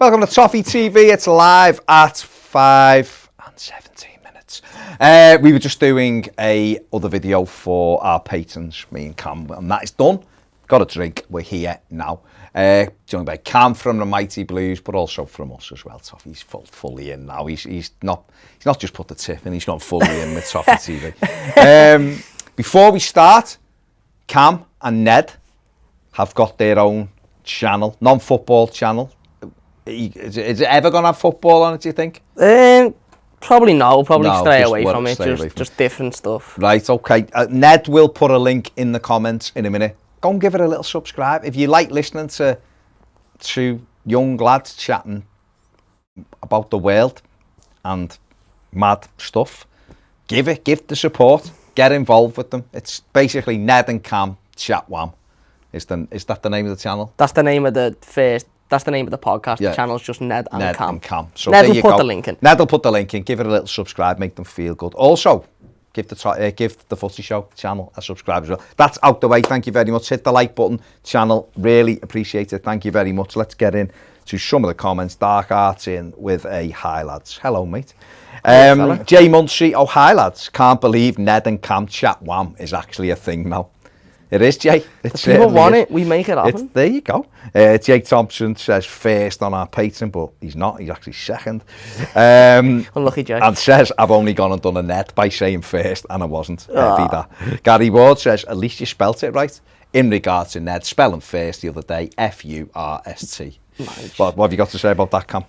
Welcome to Toffee TV. It's live at 5:17. We were just doing a other video for our patrons, me and Cam, and that is done. Got a drink. We're here now. Joined by Cam from the Mighty Blues, but also from us as well. Toffee's fully in now. He's not just put the tip in. He's gone fully in with Toffee TV. Before we start, Cam and Ned have got their own channel, non-football channel. Is it ever going to have football on it, do you think? Probably no. We'll probably stay away from it. Just different stuff. Right, okay. Ned will put a link in the comments in a minute. Go and give it a little subscribe. If you like listening to two young lads chatting about the world and mad stuff, give the support. Get involved with them. It's basically Ned and Cam Chat Wham. Is that the name of the channel? That's the name of the podcast. Yeah. The channel's just Ned and Cam. So Ned will put the link in. Ned will put the link in. Give it a little subscribe. Make them feel good. Also, give the Footy Show channel a subscribe as well. That's out the way. Thank you very much. Hit the like button. Channel, really appreciate it. Thank you very much. Let's get in to some of the comments. Dark Arts in with a hi lads. Hello, mate. Jay Muncie, oh hi lads. Can't believe Ned and Cam Chat Wham is actually a thing now. It is, Jay. If people want it, we make it happen. There you go. Jake Thompson says first on our Patreon, but he's not. He's actually second. Unlucky Jake. And says, I've only gone and done a net by saying first, and I wasn't. Heavy that. Gary Ward says, at least you spelt it right. In regards to Ned, spelling first the other day, F-U-R-S-T. Nice. What have you got to say about that, Cam?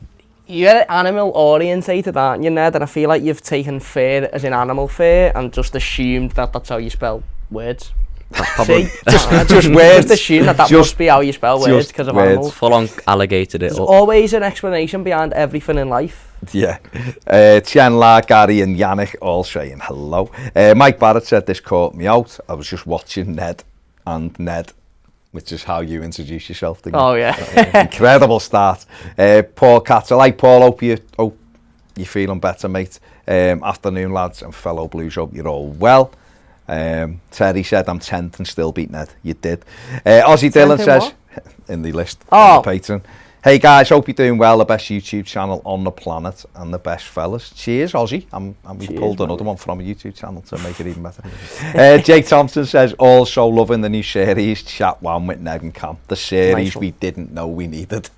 You're animal orientated, aren't you, Ned? And I feel like you've taken fair as in animal fair and just assumed that that's how you spell words. That's probably just words. Just assume that must be how you spell words because of animals. Full on alligated it. There's always an explanation behind everything in life. Yeah. Chandler, Gary and Yannick all saying hello. Mike Barrett said this caught me out. I was just watching Ned, which is how you introduce yourself to me. Oh yeah. Incredible start. Paul Katz, I like Paul, hope you're feeling better, mate. Afternoon lads and fellow Blues, hope you're all well. Terry said I'm 10th and still beat Ned. You did. Ozzy Dillon says in the list on the Patreon. Hey guys, hope you're doing well. The best YouTube channel on the planet and the best fellas. Cheers, Ozzy. And we pulled another one from a YouTube channel to make it even better. Jake Thompson says also loving the new series Chat One with Ned and Cam. The series we didn't know we needed.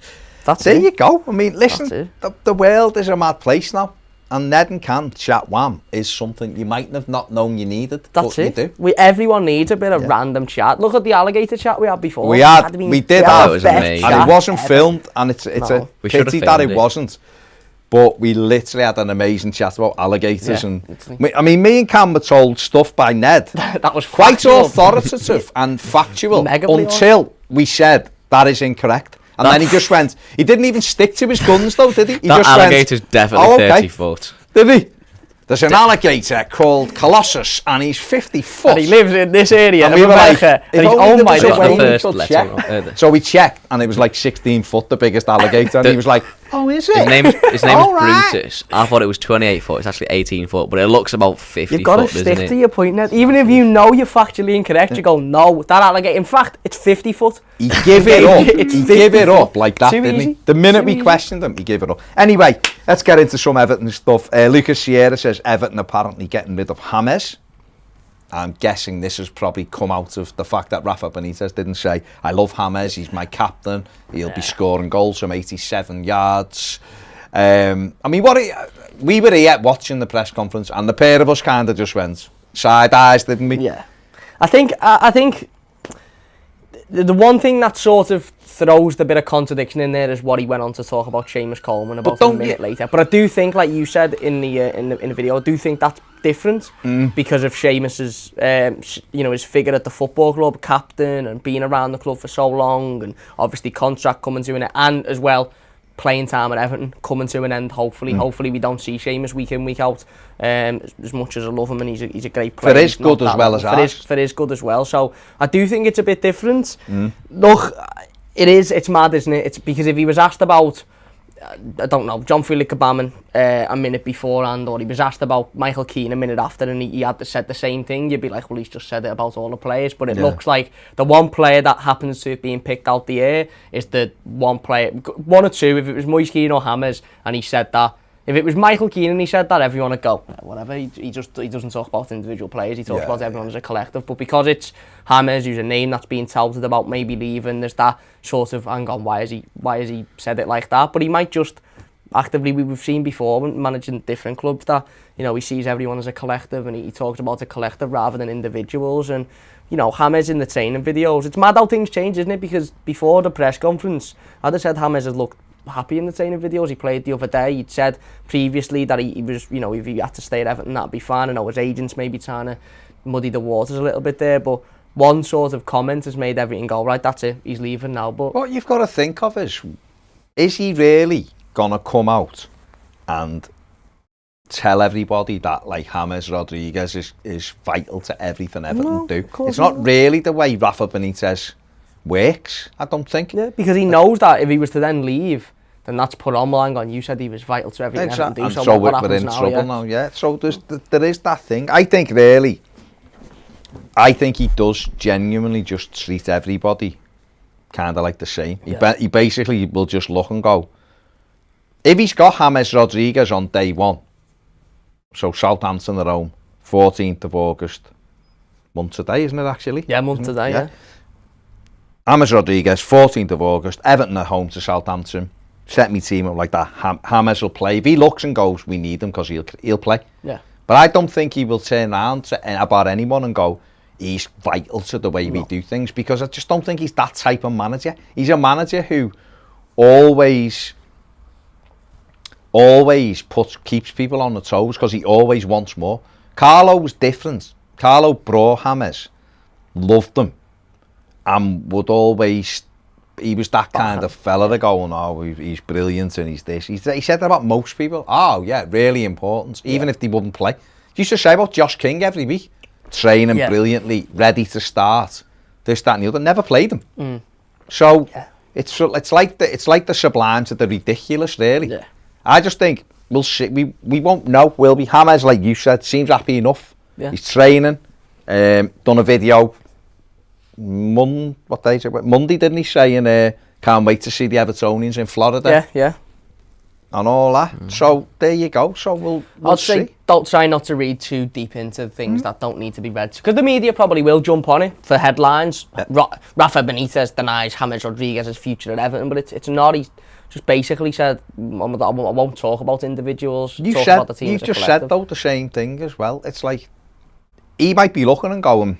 There you go. I mean, listen, the world is a mad place now. And Ned and Cam Chat Wham is something you might have not known you needed. That's it. You do. Everyone needs a bit of random chat. Look at the alligator chat we had before. We did have. And it wasn't filmed, and it's a pity that it wasn't. But we literally had an amazing chat about alligators. And me and Cam were told stuff by Ned. That was quite authoritative and factual until we said that is incorrect. And then he just went, he didn't even stick to his guns though, did he? That alligator's definitely 30 foot. Did he? There's an alligator called Colossus and he's 50 foot. And he lives in this area and we were like, and he's owned by this way. So we checked and it was like 16 foot, the biggest alligator. And he was like, oh, is it? His name is Brutus. I thought it was 28 foot. It's actually 18 foot, but it looks about 50 You've got to stick to your point, Ned. Even if you know you're factually incorrect, you go, no, that alligator, in fact, it's 50 foot. He gave it up. He gave it up like that, didn't he? The minute we questioned him, he gave it up. Anyway, let's get into some Everton stuff. Lucas Sierra says Everton apparently getting rid of James. I'm guessing this has probably come out of the fact that Rafa Benitez didn't say, I love James, he's my captain, he'll be scoring goals from 87 yards. I mean, we were here watching the press conference and the pair of us kind of just went side eyes, didn't we? Yeah. I think the one thing that sort of throws the bit of contradiction in there is what he went on to talk about Seamus Coleman about a minute later. But I do think, like you said in the video, I do think that's different because of Seamus's his figure at the football club, captain, and being around the club for so long, and obviously contract coming to an end, and as well playing time at Everton coming to an end. Hopefully we don't see Seamus week in, week out. As much as I love him and he's a great player. For his good as well as ours. For his good as well. So I do think it's a bit different. Look, it's mad, isn't it? It's because if he was asked about I don't know, John Felix Kabaman a minute beforehand, or he was asked about Michael Keane a minute after, and he had to said the same thing, you'd be like, well, he's just said it about all the players. But it looks like the one player that happens to have been picked out the air is the one player, one or two, if it was Moise Keane or James, and he said that. If it was Michael Keane and he said that, everyone would go, whatever, he doesn't talk about individual players, he talks about everyone as a collective. But because it's James, who's a name that's being touted about maybe leaving, there's that sort of, hang on, why has he said it like that? But he might just actively, we've seen before when managing different clubs that, you know, he sees everyone as a collective, and he talks about a collective rather than individuals. And, you know, James in the training videos, it's mad how things change, isn't it? Because before the press conference, I'd have said James had looked happy in the training videos. He played the other day. He'd said previously that he was, you know, if he had to stay at Everton, that'd be fine. I know his agents maybe trying to muddy the waters a little bit there, but one sort of comment has made everything go, right, that's it, he's leaving now. But what you've got to think of is he really gonna come out and tell everybody that, like, James Rodriguez is vital to everything Everton do? It's not really the way Rafa Benitez works, I don't think. Yeah, because he knows that if he was to then leave, then that's put on, well, hang on, you said he was vital to everything Everton do, so what happens we're in now, trouble now, So there is that thing. I think he does genuinely just treat everybody kind of like the same. He basically will just look and go, if he's got James Rodriguez on day one, so Southampton at home, 14th of August, month today, isn't it, actually? Yeah, month today, yeah. James Rodriguez, 14th of August, Everton at home to Southampton. Set me team up like that. James will play. If he looks and goes, we need him because he'll play. Yeah. But I don't think he will turn around to about anyone and go, he's vital to the way we do things, because I just don't think he's that type of manager. He's a manager who always keeps people on the toes because he always wants more. Carlo was different. Carlo brought James, loved him, and would always, he was that kind of fella to go, oh, he's brilliant and he's this. He said that about most people. Oh, yeah, really important, even if they wouldn't play. He used to say about Josh King every week, training brilliantly, ready to start, this, that and the other, never played him. So it's like the sublime to the ridiculous, really. Yeah. I just think we'll see, we won't know, will we? James, like you said, seems happy enough. Yeah. He's training, done a video, what day is it? Monday, didn't he, saying can't wait to see the Evertonians in Florida. Yeah. And all that. So there you go. So we'll I'd see. Say don't try not to read too deep into things that don't need to be read, because the media probably will jump on it for headlines. Rafa Benitez denies James Rodriguez's future at Everton, but it's not. He's just basically said, I won't talk about individuals. You've just said though the same thing as well. It's like he might be looking and going,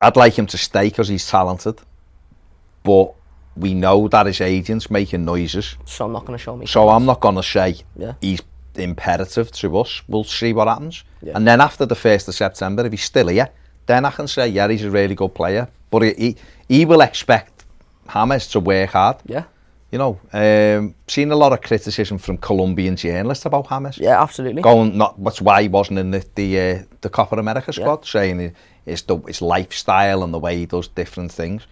I'd like him to stay because he's talented, but we know that his agent's making noises. So I'm not going to show me. So I'm not going to say he's imperative to us. We'll see what happens. Yeah. And then after the 1st of September, if he's still here, then I can say, yeah, he's a really good player. But he will expect James to work hard. Yeah. You know, seen a lot of criticism from Colombian journalists about James. Yeah, absolutely. That's why he wasn't in the Copa America squad, saying his lifestyle and the way he does different things.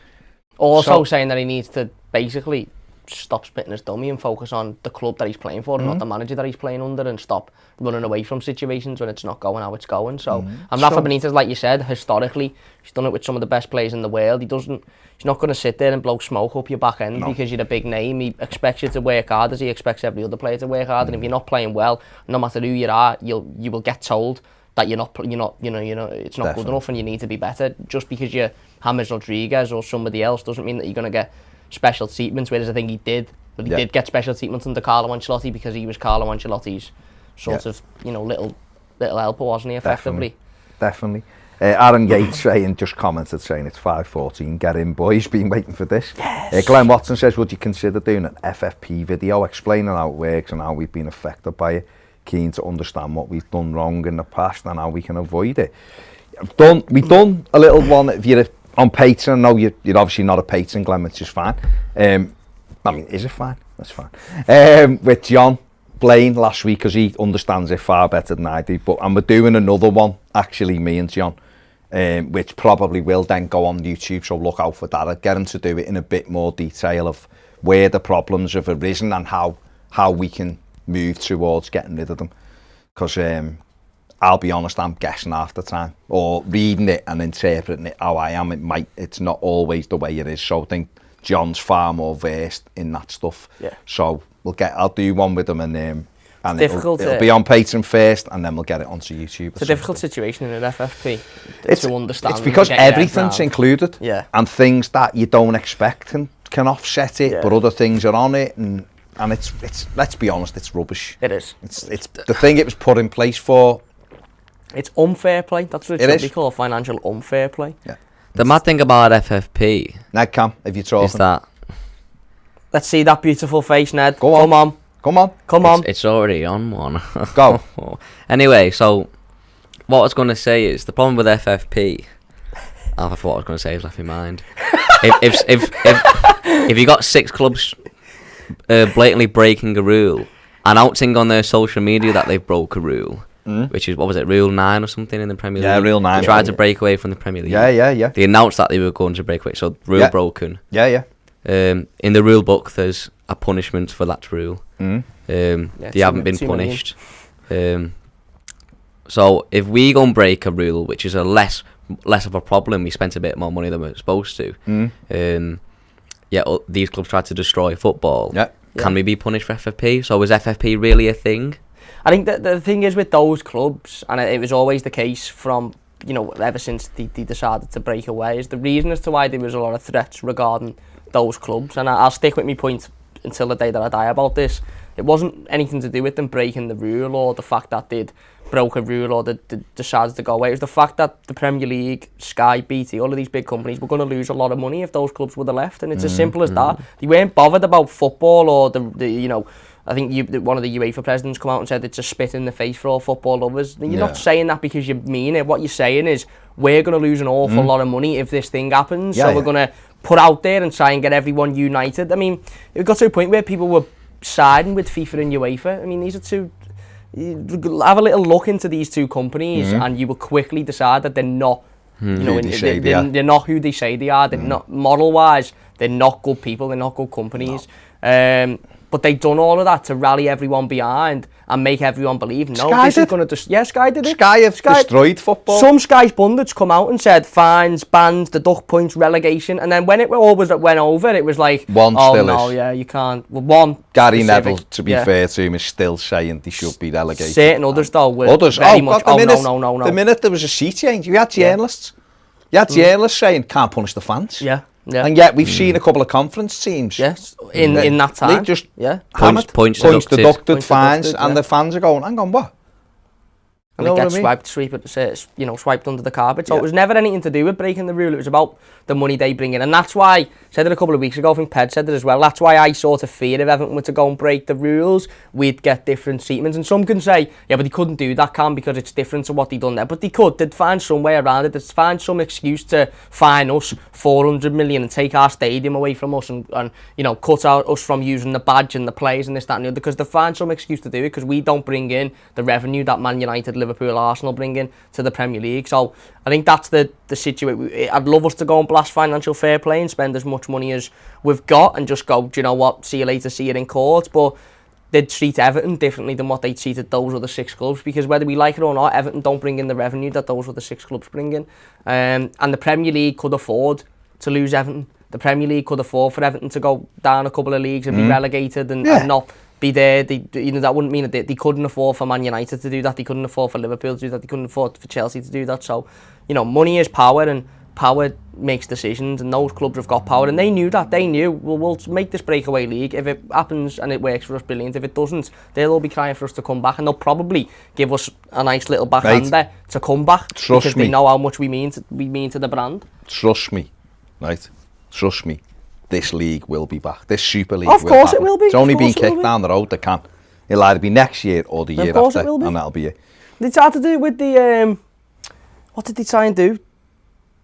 Also saying that he needs to basically stop spitting his dummy and focus on the club that he's playing for, and not the manager that he's playing under, and stop running away from situations when it's not going how it's going. So, and Rafa Benitez, like you said, historically, he's done it with some of the best players in the world. He's not going to sit there and blow smoke up your back end because you're a big name. He expects you to work hard as he expects every other player to work hard. And if you're not playing well, no matter who you are, you will get told that you're not, it's not good enough and you need to be better. Just because you're James Rodriguez or somebody else doesn't mean that you're going to get special treatments, whereas I think he did. But he did get special treatments under Carlo Ancelotti because he was Carlo Ancelotti's sort of, little helper, wasn't he, effectively? Definitely. Aaron Yates just commented saying it's 5:14. Get in, boys. Been waiting for this. Yes. Glenn Watson says, would you consider doing an FFP video explaining how it works and how we've been affected by it? Keen to understand what we've done wrong in the past and how we can avoid it. We've done a little one. If you're on Patreon, no, you're obviously not a patron, Glenn, which is fine. I mean, is it fine? That's fine. With John Blaine last week, because he understands it far better than I do. And we're doing another one, actually, me and John, which probably will then go on YouTube, so look out for that. I'd get them to do it in a bit more detail of where the problems have arisen and how we can move towards getting rid of them. Because I'll be honest, I'm guessing half the time, or reading it and interpreting it how I am. It's not always the way it is. So I think John's far more versed in that stuff. Yeah. So I'll do one with them, and it'll be on Patreon first, and then we'll get it onto YouTube. It's a difficult situation in an FFP to understand. It's because everything's included, and things that you don't expect can offset it, but other things are on it, and it's let's be honest, it's rubbish. It is. It's the thing it was put in place for. It's unfair play. That's what it should be called, financial unfair play. Yeah. The mad thing about FFP, Ned Cam, if you're talking, is that. Let's see that beautiful face, Ned. Come on. It's already on one. Go. Anyway, so what I was going to say is the problem with FFP. I thought what I was going to say has left my mind. If you got 6 clubs blatantly breaking a rule, announcing on their social media that they've broke a rule. Which is, what was it, Rule 9 or something in the Premier League? Yeah, Rule 9. They tried to break away from the Premier League. Yeah. They announced that they were going to break away, so rule broken. Yeah. In the rule book, there's a punishment for that rule. They haven't been punished. So if we go and break a rule, which is a less of a problem, we spent a bit more money than we're supposed to. These clubs tried to destroy football. Can we be punished for FFP? So is FFP really a thing? I think that the thing is with those clubs, and it was always the case from, ever since they decided to break away, is the reason as to why there was a lot of threats regarding those clubs. And I'll stick with my point until the day that I die about this. It wasn't anything to do with them breaking the rule or the fact that they'd broke a rule or they decided to go away. It was the fact that the Premier League, Sky, BT, all of these big companies were going to lose a lot of money if those clubs would have left. And it's as simple as that. They weren't bothered about football or the I think one of the UEFA presidents come out and said it's a spit in the face for all football lovers. You're not saying that because you mean it. What you're saying is we're going to lose an awful lot of money if this thing happens. So we're going to put out there and try and get everyone united. I mean, it got to a point where people were siding with FIFA and UEFA. I mean, these are two... Have a little look into these two companies and you will quickly decide that they're not... they're not who they say they are. They're not... Model-wise, they're not good people. They're not good companies. No. But they've done all of that to rally everyone behind and make everyone believe, this is going to... Sky did it. Sky have destroyed football. Some Sky pundits come out and said fines, bans, the duck points, relegation, and then when it went over, it was like, you can't... Gary Neville, to be fair to him, is still saying they should be relegated. Certain others, though, were very much, no. The minute there was a sea change, you had journalists. You had journalists saying, can't punish the fans. Yeah. And yet we've seen a couple of conference teams. Yes, in that time. They just points deducted, fines, and the fans are going, hang on, what? And it gets swiped under the carpet. So it was never anything to do with breaking the rule. It was about the money they bring in. And that's why, I said it a couple of weeks ago, I think Ped said it as well, that's why I sort of fear if Everton were to go and break the rules, we'd get different treatments. And some can say, yeah, but they couldn't do that, Cam, because it's different to what they've done there. But they could. They'd find some way around it. They'd find some excuse to fine us 400 million and take our stadium away from us and cut out us from using the badge and the players and this, that and the other, because they find some excuse to do it because we don't bring in the revenue that Man United, Liverpool, Arsenal bring in to the Premier League. So I think that's the situation. I'd love us to go and blast financial fair play and spend as much money as we've got and just go, do you know what, see you later, see you in court. But they'd treat Everton differently than what they treated those other 6 clubs, because whether we like it or not, Everton don't bring in the revenue that those other 6 clubs bring in. And the Premier League could afford to lose Everton. The Premier League could afford for Everton to go down a couple of leagues and be relegated and not be there. That wouldn't mean that they couldn't afford for Man United to do that. They couldn't afford for Liverpool to do that. They couldn't afford for Chelsea to do that. So, money is power, and power makes decisions, and those clubs have got power, and they knew that. They knew, we'll make this breakaway league. If it happens and it works for us, brilliant. If it doesn't, they'll all be crying for us to come back, and they'll probably give us a nice little backhander to come back. Because they know how much we mean to the brand. Trust me, right? Trust me. This league will be back. This Super League will be back. Of course it will be. It's only been kicked down the road. They can't. It'll either be next year or the year after, and that'll be it. They tried to do it with the... what did they try and do?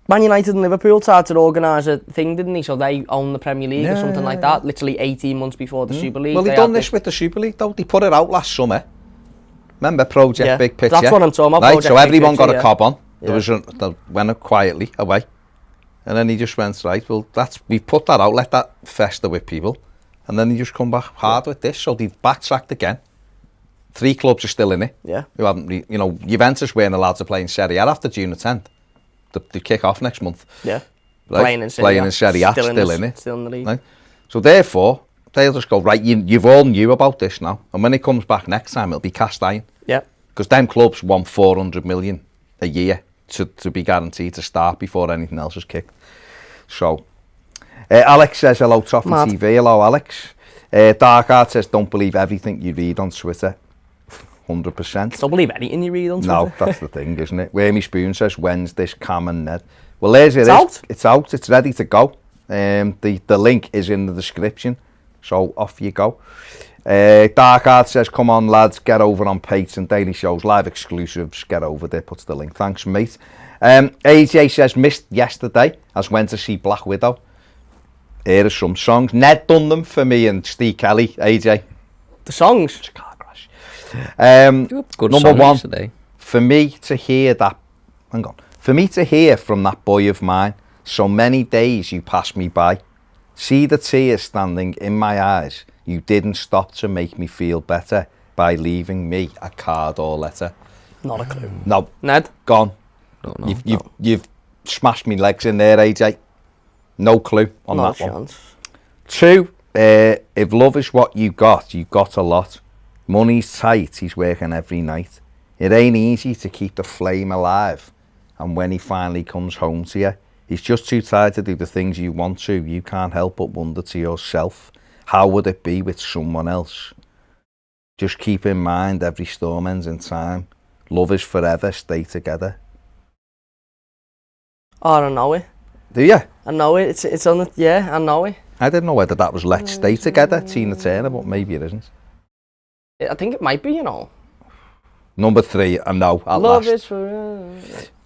Man United and Liverpool tried to organise a thing, didn't they? So they own the Premier League or something like that, literally 18 months before the Super League. Well, they done this with the Super League, though. They put it out last summer. Remember Project Big Picture? That's what I'm talking about. Right, so everyone got a cob on. They went quietly away. And then he just went, right, well, we've put that out, let that fester with people. And then he just come back hard with this. So they've backtracked again. 3 clubs are still in it. Yeah. Who haven't, Juventus weren't allowed to play in Serie A after June the 10th. They kick off next month. Yeah. Right? Playing in Serie A. Still in it. Still in the league. Right? So therefore, they'll just go, right, you've all knew about this now. And when it comes back next time, it'll be cast iron. Yeah. Because them clubs want 400 million a year to be guaranteed to start before anything else is kicked. So, Alex says, hello, Toffee TV. Hello, Alex. Dark Art says, don't believe everything you read on Twitter. 100%. Don't believe anything you read on Twitter. No, that's the thing, isn't it? Wormy Spoon says, when's this Cam and Ned? Well, there's it. It's out. It's ready to go. The link is in the description. So, off you go. Dark Art says, come on lads, get over on Patreon, daily shows, live exclusives, get over there, puts the link. Thanks mate. AJ says, missed yesterday, as went to see Black Widow. Here are some songs. Ned done them for me and Steve Kelly, AJ. The songs? It's a car crash. Good number 1, yesterday. for me to hear from that boy of mine, so many days you passed me by, see the tears standing in my eyes. You didn't stop to make me feel better by leaving me a card or letter. Not a clue. No. Ned? Gone. No. You've smashed me legs in there, AJ. No clue on Not that a one. chance. 2, if love is what you got a lot. Money's tight, he's working every night. It ain't easy to keep the flame alive. And when he finally comes home to you, he's just too tired to do the things you want to. You can't help but wonder to yourself, how would it be with someone else? Just keep in mind every storm ends in time. Love is forever, stay together. Oh, I don't know it. Do you? I know it. It's on the... Yeah, I know it. I didn't know whether that was Let's Stay Together, Tina Turner, but maybe it isn't. I think it might be, you know. Number 3, I know, at Love last. is forever.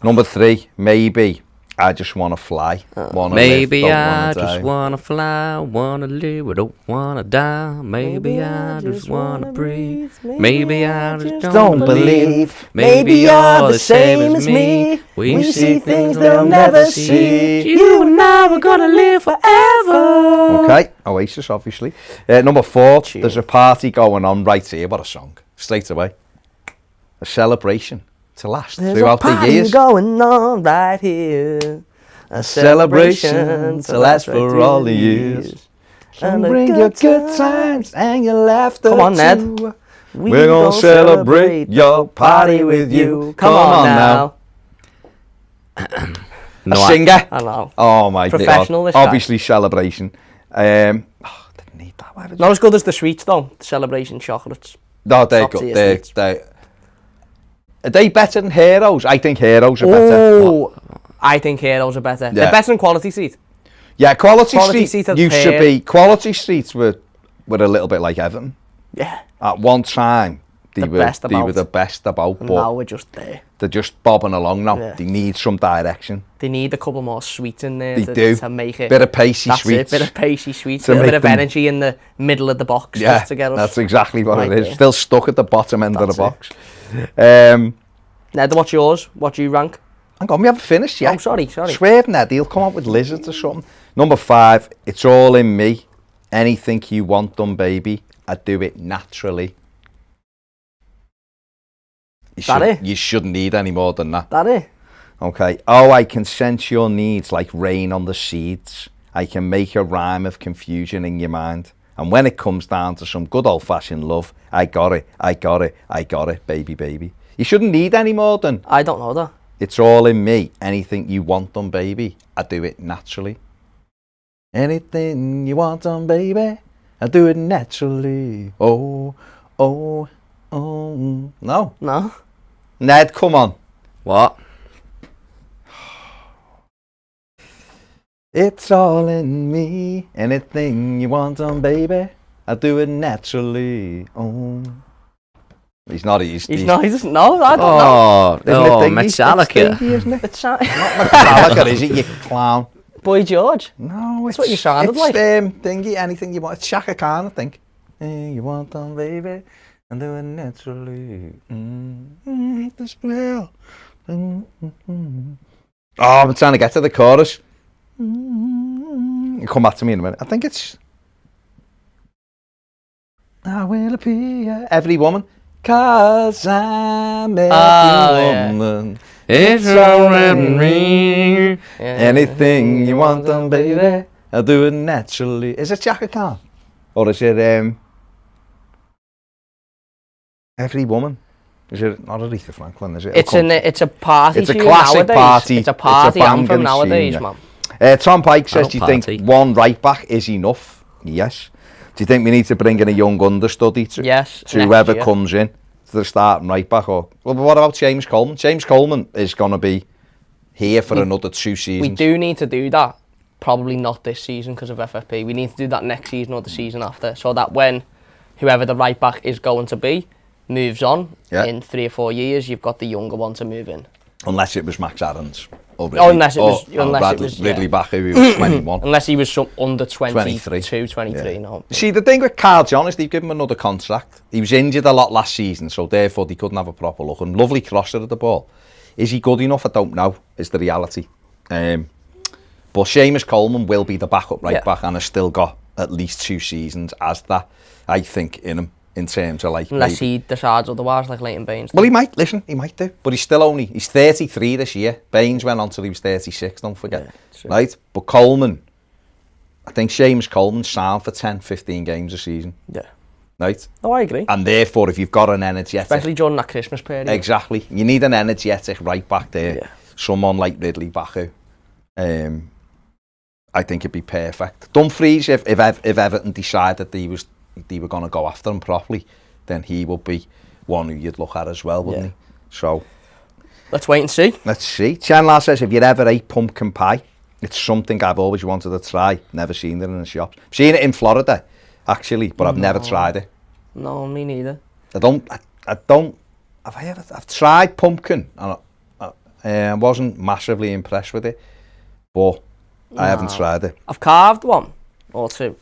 Number 3, maybe. I just want to fly. Maybe I just want to fly, want to live, I don't want to die. Maybe I just want to breathe. Maybe I just don't believe. Maybe you're the same as me. We see things they'll never see. You and I are gonna live forever. Okay, Oasis, obviously. Number 4, there's a party going on right here. What a song. Straight away. A celebration to last throughout the years. There's a party going on right here. A celebration to last for all the years. And bring your good times and your laughter. Come on, Ned. Too. We're gonna celebrate your party with you. Come on now. No, a singer. I know. Oh my God. Professional this Obviously celebration. Didn't need that. Not as good as the sweets though. The celebration chocolates. No, they're good. Are they better than Heroes? I think Heroes are better. Oh, I think Heroes are better. Yeah. They're better than Quality Street. Yeah, Quality Street Street used to be. Quality Streets were a little bit like Everton. Yeah. At one time, they were the best about. And but now we're just there. They're just bobbing along now. Yeah. They need some direction. They need a couple more sweets in there to make it. Bit of pacey sweets. Bit of pacey sweets. A bit of energy in the middle of the box. Yeah, just to get us that's exactly what right it is. there. Still stuck at the bottom end of the box. Ned, what's yours? What do you rank? Hang on, we haven't finished yet. Oh, sorry. Swerve Ned, he'll come up with lizards or something. Number 5, it's all in me. Anything you want done, baby. I do it naturally. You shouldn't need any more than that. That it? Okay. Oh, I can sense your needs like rain on the seeds. I can make a rhyme of confusion in your mind. And when it comes down to some good old-fashioned love, I got it, baby, baby. You shouldn't need any more than... I don't know that. It's all in me. Anything you want done, baby, I do it naturally. Anything you want done, baby, I do it naturally. Oh. No. No? Ned, come on. What? It's all in me. Anything you want done, baby, I do it naturally. Oh. He's not. He's not. No, I don't know. Metallica. Isn't it? It's not Metallica, is it, you clown? Boy George. No, it's what you sounded like. Thingy, anything you want. It's Shaka Khan, I think. You want done, baby, and do it naturally. This will I'm trying to get to the chorus. You come back to me in a minute. I think it's I will appear every woman, 'cause I'm every woman. It's already anything you want done, baby, I'll do it naturally. Is it Chaka Khan? Or is it Every Woman? Is it not Aretha Franklin? Is it? It's a party. It's a classic nowadays. party. It's a party anthem nowadays, yeah. man. Tom Pike says, do you think one right back is enough? Yes. Do you think we need to bring in a young understudy to whoever comes in to the starting right back? Or well, what about James Coleman? James Coleman is going to be here for another 2 seasons. We do need to do that. Probably not this season because of FFP. We need to do that next season or the season after, so that when whoever the right back is going to be moves on in 3 or 4 years, you've got the younger one to move in. Unless it was Max Aarons. Unless it was Ridley Bacher, who was 21. Unless he was under 23, no. See, the thing with Carl John is they've given him another contract. He was injured a lot last season, so therefore they couldn't have a proper look. And lovely crosser at the ball. Is he good enough? I don't know, is the reality. But Seamus Coleman will be the backup right back and has still got at least 2 seasons as that, I think, in him. In terms of like... Unless he decides otherwise, like Leighton Baines. Well, he might do. But he's 33 this year. Baines went on till he was 36, don't forget. Yeah, right? But Coleman, I think Seamus Coleman's sound for 10, 15 games a season. Yeah. Right? Oh, I agree. And therefore, if you've got an energetic... Especially during that Christmas period. Exactly. You need an energetic right back there. Yeah. Someone like Ridley Bacher. I think it'd be perfect. Dumfries, if Everton decided they were going to go after him properly, then he would be one who you'd look at as well, wouldn't he? So let's wait and see. Let's see. Chandler says, if you ever ate pumpkin pie, it's something I've always wanted to try. Never seen it in the shops. I've seen it in Florida, actually, but I've never tried it. No, me neither. I've tried pumpkin, and I wasn't massively impressed with it, but I haven't tried it. I've carved one or two.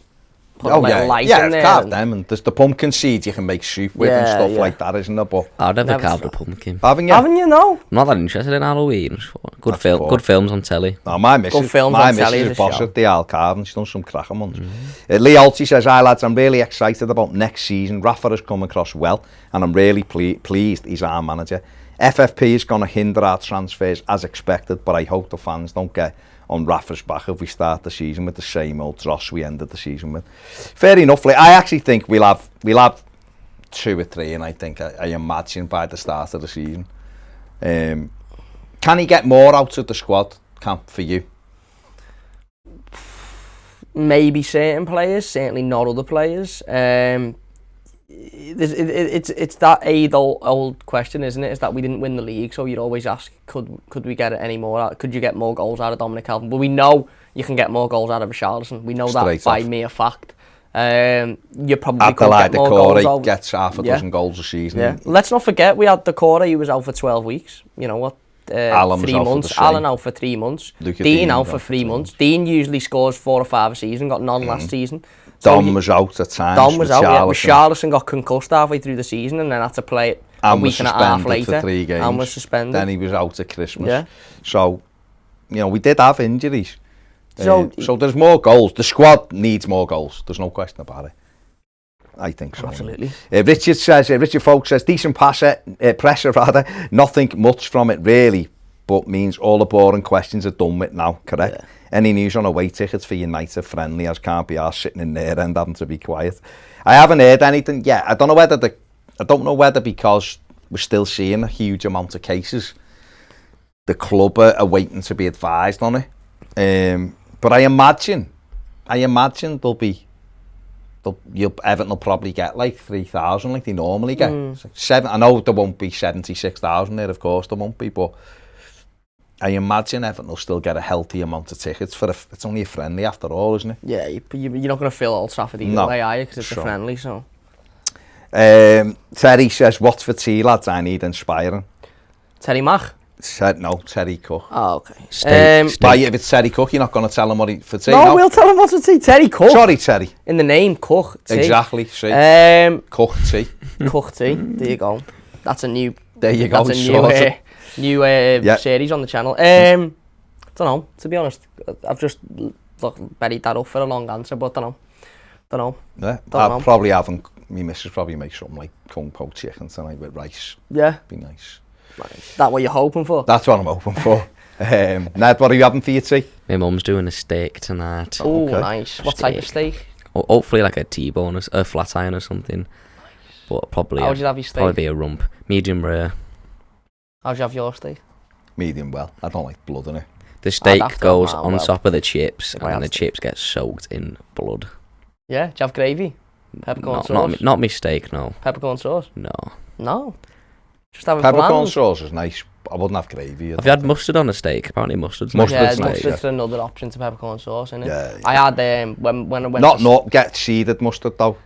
I've carved them, and there's the pumpkin seeds you can make soup with and stuff like that, isn't there? But I've never carved a pumpkin. Haven't you? Haven't you? No. I'm not that interested in Halloween. Good films on telly. No, my missus is boss at the Al carving. She's done some cracking ones. Lee Alty says, hi lads, I'm really excited about next season. Rafa has come across well, and I'm really pleased he's our manager. FFP is going to hinder our transfers as expected, but I hope the fans don't get on Rafa's back if we start the season with the same old dross we ended the season with. Fair enough. I actually think we'll have 2 or 3, and I think I imagine by the start of the season. Can he get more out of the squad, Camp, for you? Maybe certain players, certainly not other players. It's that old question, isn't it? Is that we didn't win the league, so you'd always ask, could we get it any more? Could you get more goals out of Dominic Calvin? But we know you can get more goals out of Richarlison. We know that by mere fact. You probably could get more goals out. Gets half a dozen goals a season. Yeah. Let's not forget we had Decore, who was out for 12 weeks. You know what? 3 months. Alan out for 3 months. Dean out for 3 months. Dean usually scores 4 or 5 a season. Got none last season. Dom was out at times. Dom was out. Richarlison got concussed halfway through the season and then had to play it a week and a half later. For 3 games. And was suspended. Then he was out at Christmas. Yeah. So, we did have injuries. So there's more goals. The squad needs more goals. There's no question about it. I think so. Absolutely. Richard Folk says, decent pressure, nothing much from it really, but means all the boring questions are done with now, correct? Yeah. Any news on away tickets for United friendly, as can't be arsed sitting in there and having to be quiet? I haven't heard anything yet. I don't know whether because we're still seeing a huge amount of cases, the club are waiting to be advised on it. But I imagine Everton will probably get like 3,000 like they normally get. Like I know there won't be 76,000 there, of course there won't be, but I imagine Everton will still get a healthy amount of tickets it's only a friendly after all, isn't it? Yeah, you're not going to fill Old Trafford either way, are you? Because it's a friendly, so. Terry says, what's for tea, lads? I need inspiring. Terry Mack? No, Terry Cook. Oh, okay. If it's Terry Cook, you're not going to tell him what for tea? No, we'll tell him what's for tea. Terry Cook. Sorry, Terry. In the name, Cook tea. Exactly. See. Cook tea. Cook tea. There you go. That's a new. There you go. New series on the channel. Don't know, to be honest. I've just buried that up for a long answer, but don't know. Yeah, I probably haven't. My missus probably makes something like kung po chicken tonight with rice. Yeah. Be nice. That what you're hoping for? That's what I'm hoping for. Ned, what are you having for your tea? My mum's doing a steak tonight. Oh, okay. Nice. What type of steak? Hopefully like a T-bone, a flat iron or something. But probably. How would you have your steak? Probably be a rump, medium rare. How'd you have your steak? Medium well. I don't like blood in it. The steak goes on top of the chips, and then the chips get soaked in blood. Yeah, do you have gravy? Peppercorn sauce? Not my steak, no. Peppercorn sauce? No. Just have it Peppercorn sauce is nice. I wouldn't have gravy. Have you had mustard on a steak? Apparently mustard's nice. Yeah, mustard's another option to peppercorn sauce, isn't it? Yeah. I had when I went. Not get seeded mustard though.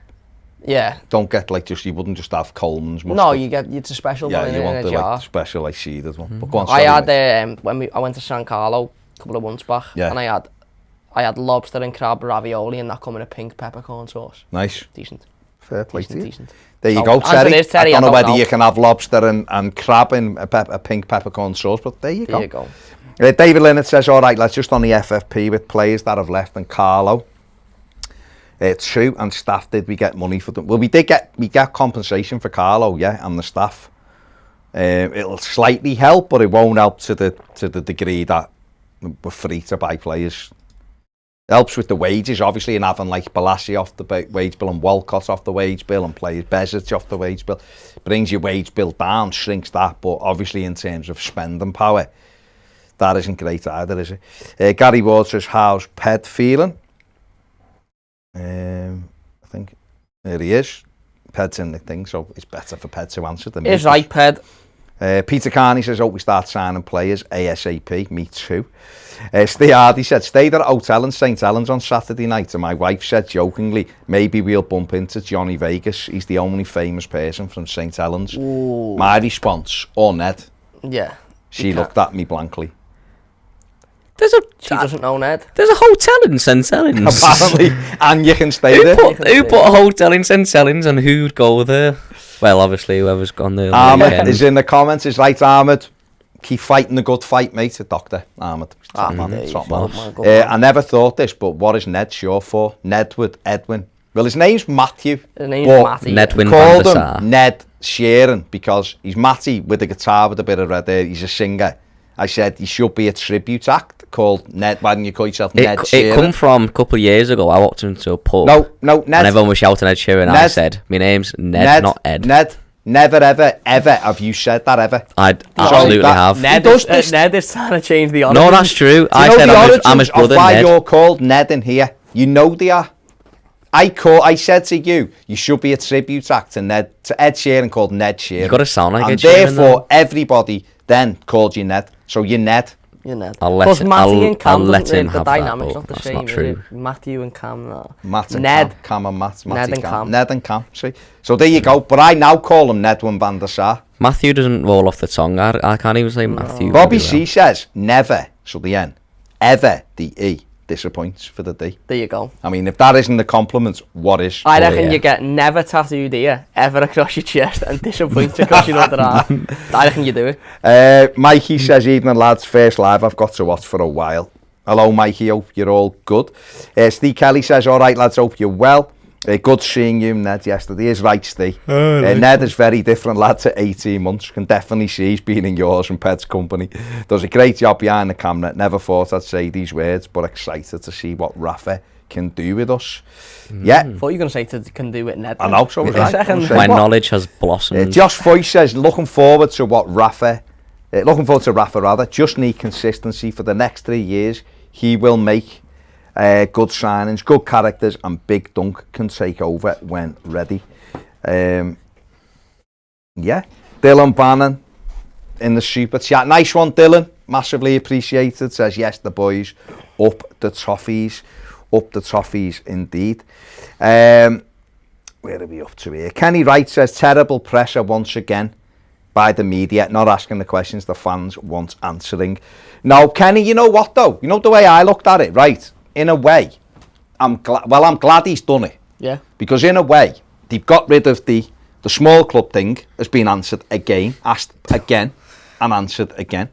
Yeah. Don't get like you wouldn't just have Coleman's mustard. No, it's a special one in a jar. Like special like seeded one. But go on, I had when I went to San Carlo a couple of months back, and I had lobster and crab ravioli, and that come in a pink peppercorn sauce. Nice. Decent. Fair play to you. Decent. There you go, Terry. I don't know whether you can have lobster and crab in a pink peppercorn sauce, but there you go. There you go. David Linnett says, all right, let's just on the FFP with players that have left and Carlo. True, and staff did we get money for them? Well, we get compensation for Carlo, yeah, and the staff. It'll slightly help, but it won't help to the degree that we're free to buy players. It helps with the wages, obviously, and having like Balassi off the wage bill and Walcott off the wage bill and players Bezic off the wage bill. Brings your wage bill down, shrinks that, but obviously in terms of spending power, that isn't great either, is it? Gary Ward says, how's Ped feeling? I think there he is. Ped's in the thing, so it's better for Ped to answer than me. It's right, Ped. Peter Carney says, hope we start signing players ASAP. Me too. Steve Hardy said, stayed at a hotel in St Helens on Saturday night, and my wife said jokingly, maybe we'll bump into Johnny Vegas. He's the only famous person from St Helens. Ooh. My response, or Ned. Yeah. She looked at me blankly. She doesn't know Ned. There's a hotel in St Helens. Apparently, and you can stay there. Who put a hotel in St Helens and who'd go there? Well, obviously, whoever's gone there. Ahmed is in the comments. Is right, Ahmed. Keep fighting the good fight, mate. A doctor, Ahmed. I never thought this, but what is Ned short for? Nedward Edwin. Well, his name's Mathew. His name's Mathew. Nedwin called him Ned Sheeran because he's Matty with a guitar with a bit of red hair. He's a singer. I said he should be a tribute act called Ned. Why don't you call yourself Ned Sheeran? It come from a couple of years ago. I walked into a pub. No, Ned. And everyone was shouting Ed Sheeran. Ned, I said, my name's Ned, not Ed. Ned. Never, ever have you said that ever? I absolutely have. Ned is trying to change the origin. No, that's true. I said I'm his brother, why Ned. You're called Ned in here. You know they are. I said to you should be a tribute act to Ed Sheeran called Ned Sheeran. You got to sound like Ed Sheeran. And therefore, everybody then called you Ned. So you're Ned. You're Ned. I'll let him the have dynamics that, not the that's same. not true. Matthew and Cam. Ned. Cam and Matt. Ned and Cam. Ned and Cam. See? So there you go. But I now call him Nedwin van der Sar. Matthew doesn't roll off the tongue. I can't even say Matthew. Bobby C says never, so the N, ever the E disappoints for the D. There you go. I mean, if that isn't a compliment, what is? I reckon you get never tattooed here, ever across your chest, and disappoints across your other arm. I reckon you do it. Mikey says, evening lads, first live I've got to watch for a while. Hello Mikey, hope you're all good. Steve Kelly says, all right lads, hope you're well. Good seeing you, Ned, yesterday. Is right, Steve. Ned is very different lad to 18 months. Can definitely see he's been in yours and Ped's company. Does a great job behind the camera. Never thought I'd say these words, but excited to see what Rafa can do with us. Yeah. I thought you were going to say can do with Ned. I know, so was I. My knowledge has blossomed. Josh Foy says, looking forward to Rafa, just need consistency for the next 3 years. He will make good signings, good characters, and Big Dunk can take over when ready. Yeah. Dylan Bannon in the super chat. Nice one, Dylan. Massively appreciated. Says, yes, the boys. Up the Toffees. Up the Toffees, indeed. Where are we up to here? Kenny Wright says, terrible pressure once again by the media, not asking the questions the fans want answering. Now, Kenny, you know what, though? You know the way I looked at it, right? In a way, I'm glad he's done it. Yeah. Because in a way, they've got rid of the small club thing has been answered again, asked again. and answered again.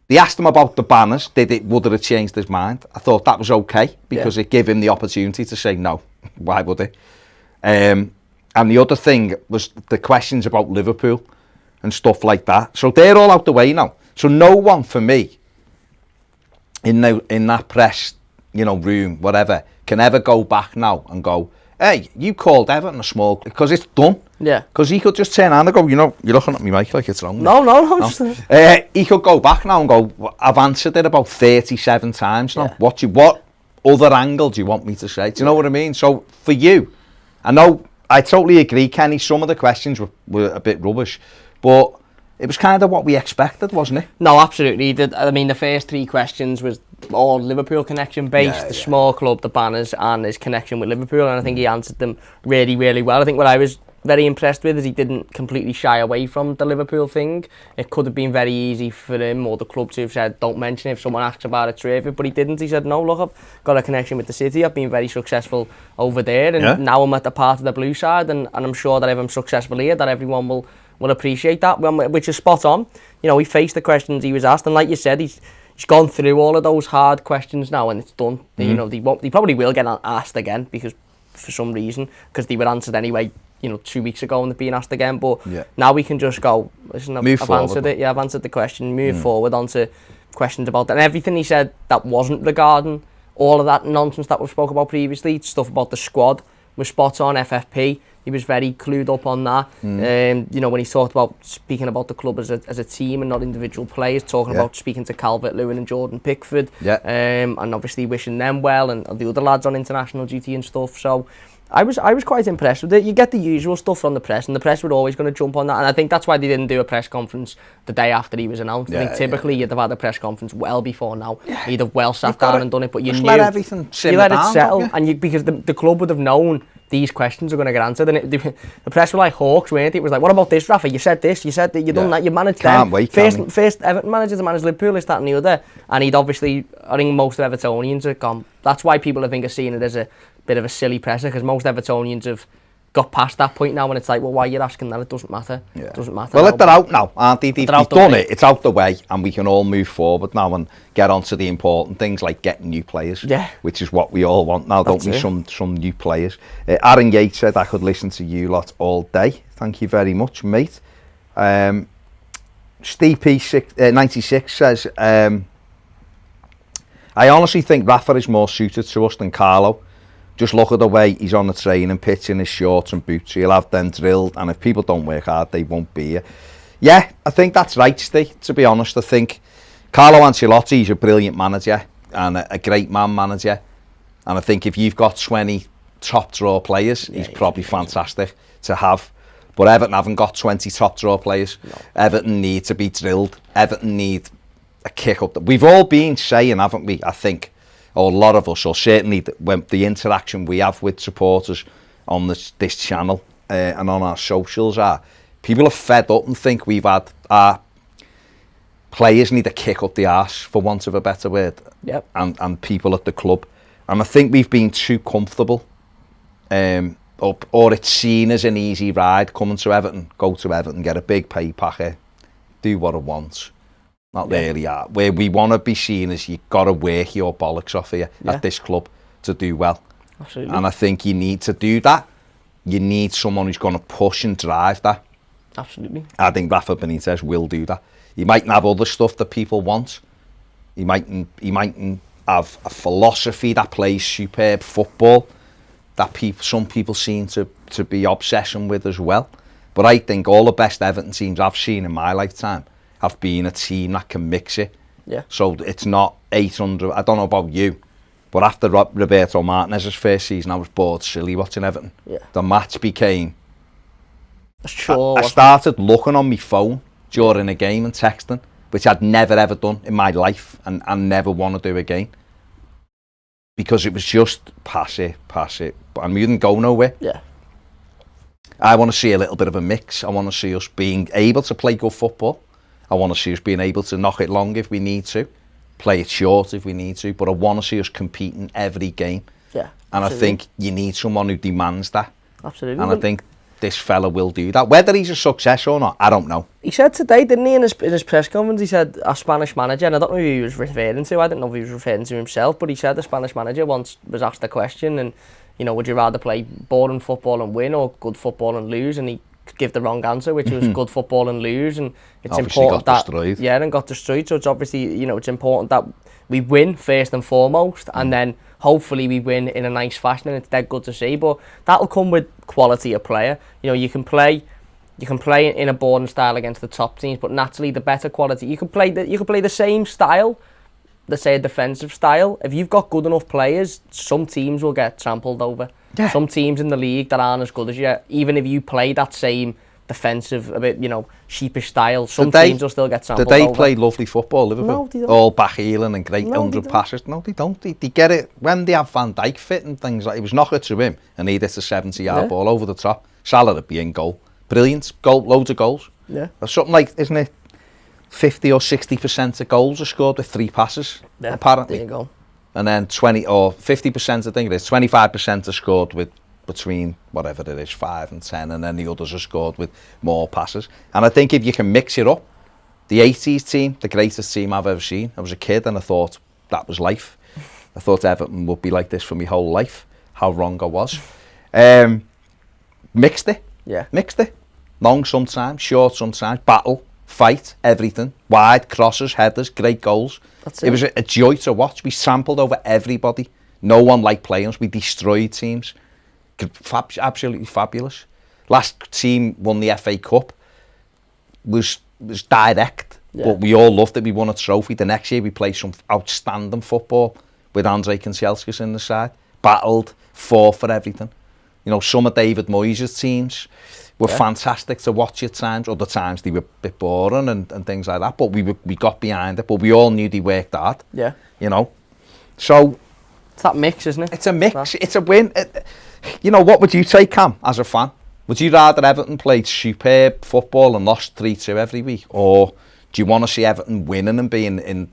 They asked him about the banners. Would it have changed his mind? I thought that was okay because it gave him the opportunity to say no. Why would it? And the other thing was the questions about Liverpool and stuff like that. So they're all out the way now. So no one for me in that press, room, whatever, can ever go back now and go, hey, you called Everton a small, because it's done. Yeah. Because he could just turn around and go, you're looking at me, Mike, like it's wrong. No. He could go back now and go, I've answered it about 37 times now. Yeah. What other angle do you want me to say? Do you know what I mean? So for you, I totally agree, Kenny. Some of the questions were a bit rubbish, but it was kind of what we expected, wasn't it? No, absolutely. The first 3 questions was all Liverpool connection based, the small club, the banners, and his connection with Liverpool, and I think he answered them really, really well. I think what I was very impressed with is he didn't completely shy away from the Liverpool thing. It could have been very easy for him or the club to have said, don't mention it if someone asks about it, Trafford, but he didn't. He said, no, look, I've got a connection with the city, I've been very successful over there, and now I'm at the part of the blue side, and I'm sure that if I'm successful here, that everyone will appreciate that, which is spot on. He faced the questions he was asked, and like you said, he's gone through all of those hard questions now, and it's done. Mm-hmm. They probably will get asked again, because for some reason, because they were answered anyway, 2 weeks ago, and they're being asked again. But now we can just go, listen, I've answered it. Yeah, I've answered the question. Move forward onto questions about that, and everything he said that wasn't regarding all of that nonsense that we spoke about previously. Stuff about the squad was spot on. FFP. He was very clued up on that. When he talked about speaking about the club as a team and not individual players, talking about speaking to Calvert-Lewin and Jordan Pickford, and obviously wishing them well, and the other lads on international duty and stuff. So I was quite impressed with it. You get the usual stuff from the press, and the press were always going to jump on that, and I think that's why they didn't do a press conference the day after he was announced. I think typically you'd have had a press conference well before now. You'd have well sat down and done it, but you knew, let everything simmer let down, it settle, and because the club would have known these questions are going to get answered, and the press were like hawks, weren't it? It was like, what about this, Rafa? You said this, you said that, you done that, you managed them. First Everton manager to manage Liverpool, this, that and the other, and he'd obviously, I think most of Evertonians have gone, that's why people I think are seeing it as a bit of a silly presser, because most Evertonians have got past that point now, and it's like, well, why are you asking that? It doesn't matter. It doesn't matter. Well, they're out now, aren't they? They've done it. It's out the way, and we can all move forward now and get on to the important things like getting new players, which is what we all want now, don't we? Some new players. Aaron Yates said, I could listen to you lot all day. Thank you very much, mate. Steve P96 says, I honestly think Rafa is more suited to us than Carlo. Just look at the way he's on the training pitch in his shorts and boots. He'll have them drilled, and if people don't work hard, they won't be here. Yeah, I think that's right, Steve, to be honest. I think Carlo Ancelotti is a brilliant manager and a great man manager. And I think if you've got 20 top draw players, he's probably fantastic to have. But Everton haven't got 20 top draw players. No. Everton need to be drilled. Everton need a kick up. We've all been saying, haven't we, I think, or a lot of us, or certainly the interaction we have with supporters on this channel and on our socials are, people are fed up and think we've had our players need a kick up the arse, for want of a better word, and people at the club. And I think we've been too comfortable, or it's seen as an easy ride coming to Everton, go to Everton, get a big pay packet, do what I want. Not really, where we want to be seen as you've got to work your bollocks off here at this club to do well. Absolutely. And I think you need to do that. You need someone who's going to push and drive that. Absolutely. I think Rafa Benitez will do that. He mightn't have other stuff that people want. He mightn't have a philosophy that plays superb football that some people seem to be obsessing with as well. But I think all the best Everton teams I've seen in my lifetime have been a team that can mix it. Yeah. So it's not 800. I don't know about you, but after Roberto Martinez's first season, I was bored silly watching Everton. Yeah. The match became... Sure. I started looking on my phone during a game and texting, which I'd never ever done in my life and never want to do again. Because it was just pass it, and we didn't go nowhere. Yeah. I want to see a little bit of a mix. I want to see us being able to play good football. I want to see us being able to knock it long if we need to, play it short if we need to, but I want to see us competing every game. Yeah. And absolutely. I think you need someone who demands that. Absolutely. And I think this fella will do that. Whether he's a success or not, I don't know. He said today, didn't he, in his press conference, he said a Spanish manager, and I don't know who he was referring to, I didn't know if he was referring to himself, but he said the Spanish manager once was asked the question, and, you know, would you rather play boring football and win or good football and lose? And he could give the wrong answer, which was good football and lose, and it's obviously important got that... destroyed. Yeah, and got destroyed, so it's obviously, you know, it's important that we win first and foremost, and then hopefully we win in a nice fashion, and it's dead good to see, but that'll come with quality of player. You know, you can play in a boring style against the top teams, but naturally the better quality, you can play the same style, let's say a defensive style. If you've got good enough players, some teams will get trampled over. Yeah. Some teams in the league that aren't as good as you, even if you play that same defensive, a bit, you know, sheepish style, some teams will still get trampled over. They play lovely football, Liverpool? No, they don't. All back-heeling and great 100 passes. No, they don't. They get it when they have Van Dijk fit and things like. It was knocker to him, and he hit a 70-yard ball over the top. Salah would be in goal. Brilliant goal, loads of goals. Yeah. There's something like, isn't it, 50 or 60% of goals are scored with 3 passes. Yeah, apparently. There you go. And then 20 or 50%, I think it is, 25% are scored with between whatever it is, 5 and 10, and then the others are scored with more passes. And I think if you can mix it up, the 80s team, the greatest team I've ever seen. I was a kid and I thought that was life. I thought Everton would be like this for my whole life. How wrong I was. Mixed it. Yeah. Mixed it. Long sometimes, short sometimes, battle, fight, everything. Wide, crosses, headers, great goals. It was a joy to watch. We trampled over everybody. No one liked playing us. We destroyed teams. Absolutely fabulous. Last team won the FA Cup. Was direct, but we all loved it. We won a trophy. The next year we played some outstanding football with Andre Kanchelskis in the side. Battled, fought for everything. You know, some of David Moyes' teams were fantastic to watch at times. Other times they were a bit boring and things like that. But we got behind it. But we all knew they worked hard. Yeah. You know, so it's that mix, isn't it? It's a mix. It's a win. You know, what would you take, Cam, as a fan? Would you rather Everton played superb football and lost 3-2 every week? Or do you want to see Everton winning and being in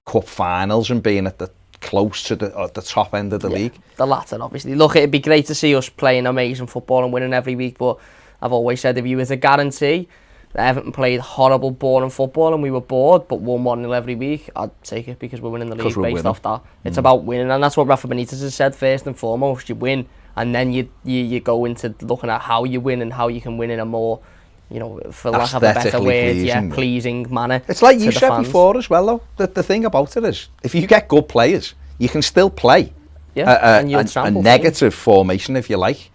cup finals and being at the close to the top end of the league? The latter, obviously. Look, it'd be great to see us playing amazing football and winning every week, but I've always said if you was a guarantee that Everton played horrible, boring football and we were bored, but won 1-0 every week, I'd take it because we're winning the league based off that. It's about winning, and that's what Rafa Benitez has said first and foremost. You win, and then you go into looking at how you win and how you can win in a more, you know, for lack of a better word, pleasing manner. It's like you said before as well, though. The thing about it is, if you get good players, you can still play a negative formation if you like.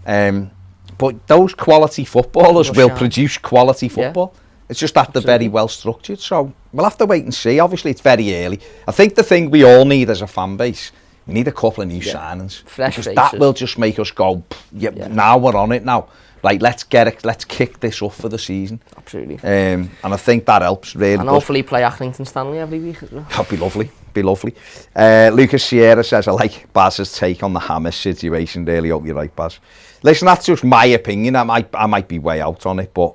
But those quality footballers will produce quality football. It's just that they're very well structured. So we'll have to wait and see. Obviously, it's very early. I think the thing we all need as a fan base, we need a couple of new signings. Fresh faces. That will just make us go, now we're on it now. Like, let's kick this off for the season. Absolutely. And I think that helps really. And hopefully play Accrington Stanley every week as well. That'd be lovely. Lucas Sierra says, I like Baz's take on the Hammers situation. Really hope you're right, Baz. Listen, that's just my opinion. I might be way out on it, but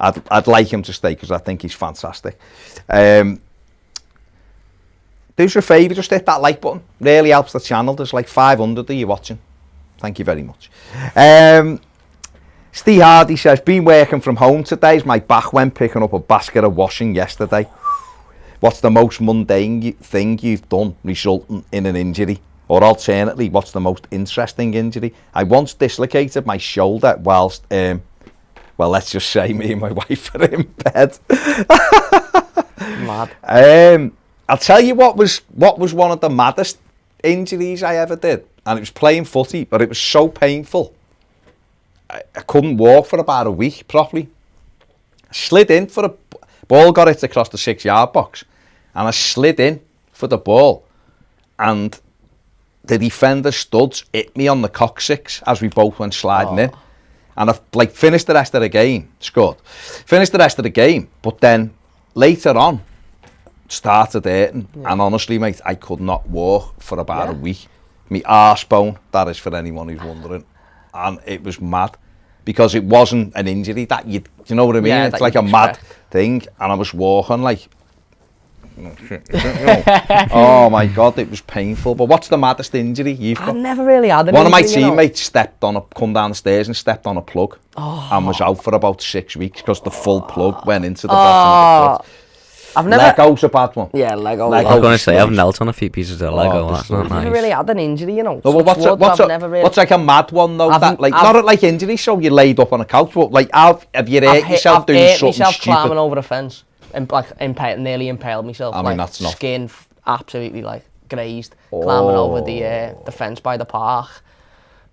I'd like him to stay because I think he's fantastic. Do us a favour, just hit that like button. Really helps the channel. There's like 500 of you watching. Thank you very much. Steve Hardy says, been working from home today. My back went picking up a basket of washing yesterday. What's the most mundane thing you've done resulting in an injury? Or alternately, what's the most interesting injury? I once dislocated my shoulder whilst, well, let's just say me and my wife are in bed. Mad. I'll tell you what was one of the maddest injuries I ever did. And it was playing footy, but it was so painful. I couldn't walk for about a week properly. I slid in for a ball, got it across the 6-yard box, and I slid in for the ball, and the defender studs hit me on the coccyx as we both went sliding in, and I finished the rest of the game. Scored. Finished the rest of the game, but then later on started hurting, and honestly, mate, I could not walk for about a week. My arse bone, that is for anyone who's wondering. And it was mad because it wasn't an injury that you know what I mean? It's like a mad thing. And I was walking like Oh my God, it was painful. But what's the maddest injury you've got? I never really had an One of my injury, teammates come down the stairs and stepped on a plug and was out for about 6 weeks because the full plug went into the bottom of the foot. I've never... Lego's a bad one. Yeah, Lego. I was going to say, I've knelt on a few pieces of Lego. That's not I've nice. never really had an injury, No, well, what's like a mad one though? Not like injury, so you're laid up on a couch, but like have you hurt yourself doing something stupid? I've climbing over a fence and like nearly impaled myself. I mean, that's not... Skin absolutely like grazed, climbing over the fence by the park.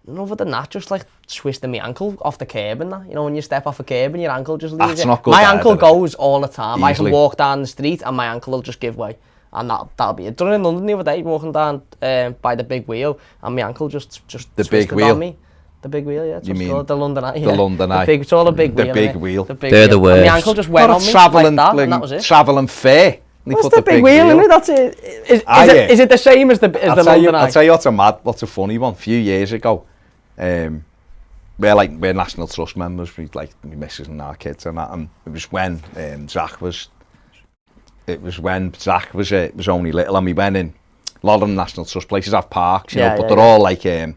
And other than that, just like twisting my ankle off the curb and that. You know, when you step off a curb and your ankle just leaves That's not good. My ankle goes all the time. Easily. I can walk down the street and my ankle will just give way. And that'll be it. Done it in London the other day, walking down by the big wheel, and my ankle just the big wheel on me. The big wheel, yeah. You mean called the London Eye? The London Eye. It's all a big wheel. The big wheel. They're the worst. And my ankle just went on me like that, and that was it. Travelling fair. What's the big wheel, isn't it? That's it. Is it the same as the London Eye? I'll tell you what's a funny one. A few years ago, we're National Trust members, we like my missus and our kids and that, and it was when Zach was only little, and we went in. A lot of the National Trust places have parks, you know, but they're all like they're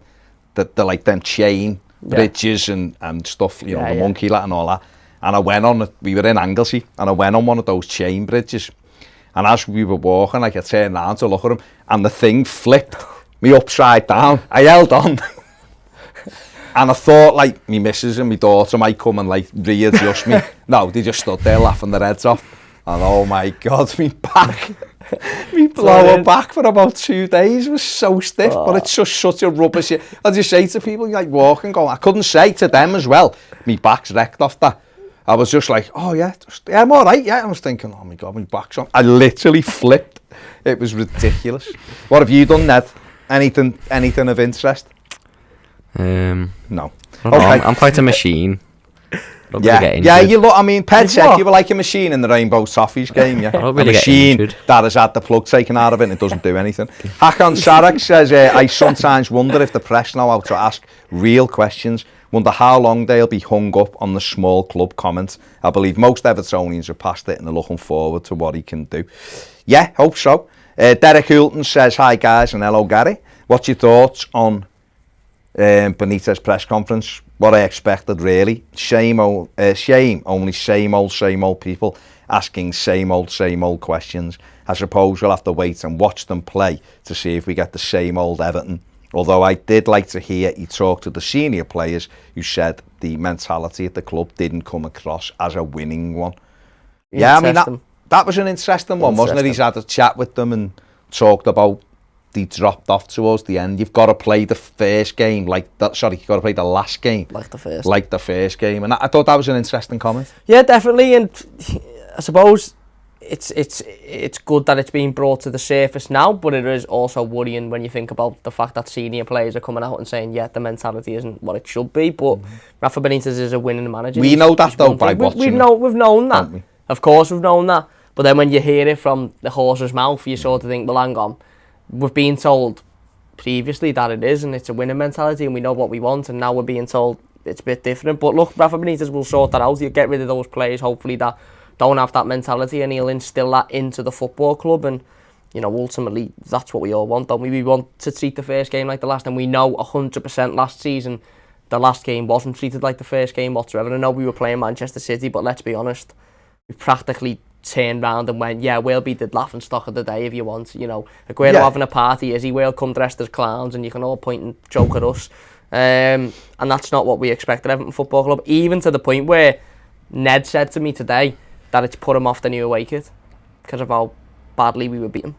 like them chain bridges and stuff, you know, the monkey lat and all that. And we were in Anglesey, and I went on one of those chain bridges, and as we were walking, like I turned around to look at him, and the thing flipped me upside down. I held on. And I thought, like, me missus and my daughter might come and, like, readjust me. No, they just stood there laughing their heads off. And, oh, my God, me back, me lower back for about 2 days was so stiff. But it's just such a rubbish... As you say to people, like, walking, going... I couldn't say to them as well, me back's wrecked off that. I was just like, oh, yeah, I'm all right, yeah. I was thinking, oh, my God, my back's on. I literally flipped. It was ridiculous. What have you done, Ned? Anything of interest? No. Okay. I'm quite a machine. You look. I mean, Ped said you were like a machine in the Rainbow Toffees game. Yeah, a machine that has had the plug taken out of it and it doesn't do anything. Hakan Sarek says, I sometimes wonder if the press know how to ask real questions. Wonder how long they'll be hung up on the small club comments. I believe most Evertonians are past it and are looking forward to what he can do. Yeah, hope so. Derek Hulton says, hi guys and hello Gary. What's your thoughts on Benitez press conference? What I expected really. Shame, only same old people asking same old questions. I suppose we'll have to wait and watch them play to see if we get the same old Everton. Although I did like to hear he talk to the senior players who said the mentality at the club didn't come across as a winning one. Yeah, I mean that was an interesting one, wasn't it? He's had a chat with them and talked about they dropped off towards the end. You've got to play the first game like that. Sorry, you've got to play the last game like the first game. And I thought that was an interesting comment. Yeah, definitely. And I suppose it's good that it's being brought to the surface now, but it is also worrying when you think about the fact that senior players are coming out and saying, yeah, the mentality isn't what it should be. But Rafa Benitez is a winning manager. We know that though by watching. We've known that. Of course, we've known that. But then when you hear it from the horse's mouth, you sort of think, well, hang on. We've been told previously that it is, and it's a winning mentality, and we know what we want, and now we're being told it's a bit different. But look, Rafa Benitez will sort that out. He'll get rid of those players, hopefully, that don't have that mentality, and he'll instill that into the football club. And, you know, ultimately, that's what we all want, don't we? We want to treat the first game like the last, and we know 100% last season the last game wasn't treated like the first game whatsoever. I know we were playing Manchester City, but let's be honest, we practically turned round and went, yeah, we'll be the laughing stock of the day if you want. You know, Aguero having a party, Izzy will come dressed as clowns and you can all point and joke at us. And that's not what we expect at Everton Football Club, even to the point where Ned said to me today that it's put him off the new away kit because of how badly we were beaten.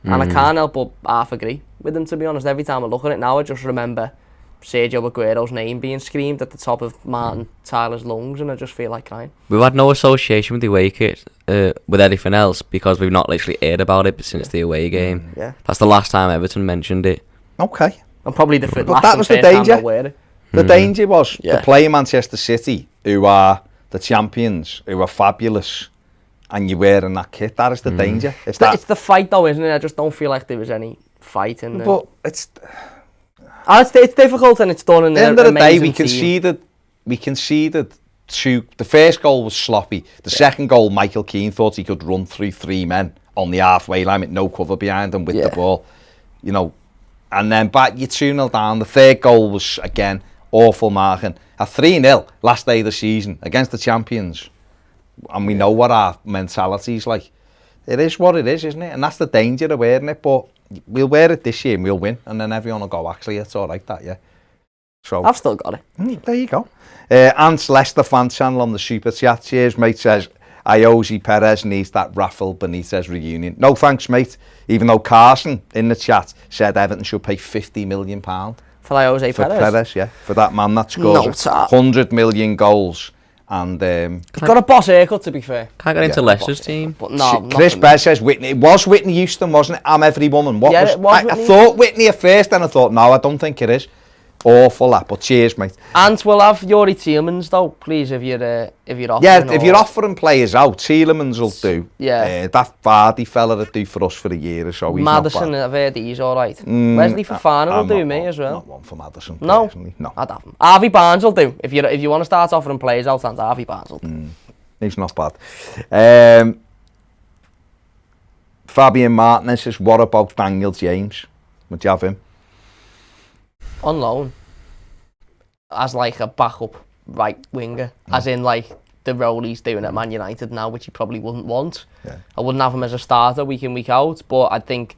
And I can't help but half agree with him, to be honest. Every time I look at it now, I just remember Sergio Aguero's name being screamed at the top of Martin Tyler's lungs, and I just feel like crying. We've had no association with the away kit with anything else because we've not literally heard about it since the away game. Yeah, that's the last time Everton mentioned it. Okay. And probably the but that was the danger. The danger was to play Manchester City, who are the champions, who are fabulous, and you're wearing that kit. That is the danger. It's the fight though, isn't it? I just don't feel like there was any fight in there. But it's difficult, and it's done in the end of the day. We conceded the first goal was sloppy. The second goal, Michael Keane thought he could run through 3 men on the halfway line with no cover behind them with the ball, you know. And then back, you 2-0 down. The third goal was, again, awful marking. At 3-0, last day of the season, against the champions. And we know what our mentality's like. It is what it is, isn't it? And that's the danger of wearing it. But we'll wear it this year and we'll win. And then everyone will go, actually, it's all right, that, yeah. So I've still got it. There you go. Ants Leicester fan channel on the super chat. Cheers, mate, says, Iosi Perez needs that Rafa Benitez reunion. No thanks, mate. Even though Carson in the chat said Everton should pay £50 million. For Iosi Perez? For Perez, yeah. For that man that scores 100 million goals. And he's got a boss haircut, to be fair. Can't get into Leicester's team. But no, Chris Bez says Whitney. It was Whitney Houston, wasn't it? I'm Every Woman. What yeah, was I thought Whitney at first, and I thought, no, I don't think it is. Awful that, but cheers, mate. And we'll have Yuri Tielemans though, please, if you're offering. Yeah, if you're offering players out, Tielemans will do. Yeah. That Vardy fella that do for us for a year or so. He's Maddison, I've heard he's all right. Wesley Fofana will do me as well. Not one for Maddison. No, no. I'd have him. Harvey Barnes will do. If you want to start offering players out, and Harvey Barnes will do. He's not bad. Fabian Martinez says, what about Daniel James? Would you have him? On loan, as like a backup right winger, as in like the role he's doing at Man United now, which he probably wouldn't want. I wouldn't have him as a starter week in, week out, but I think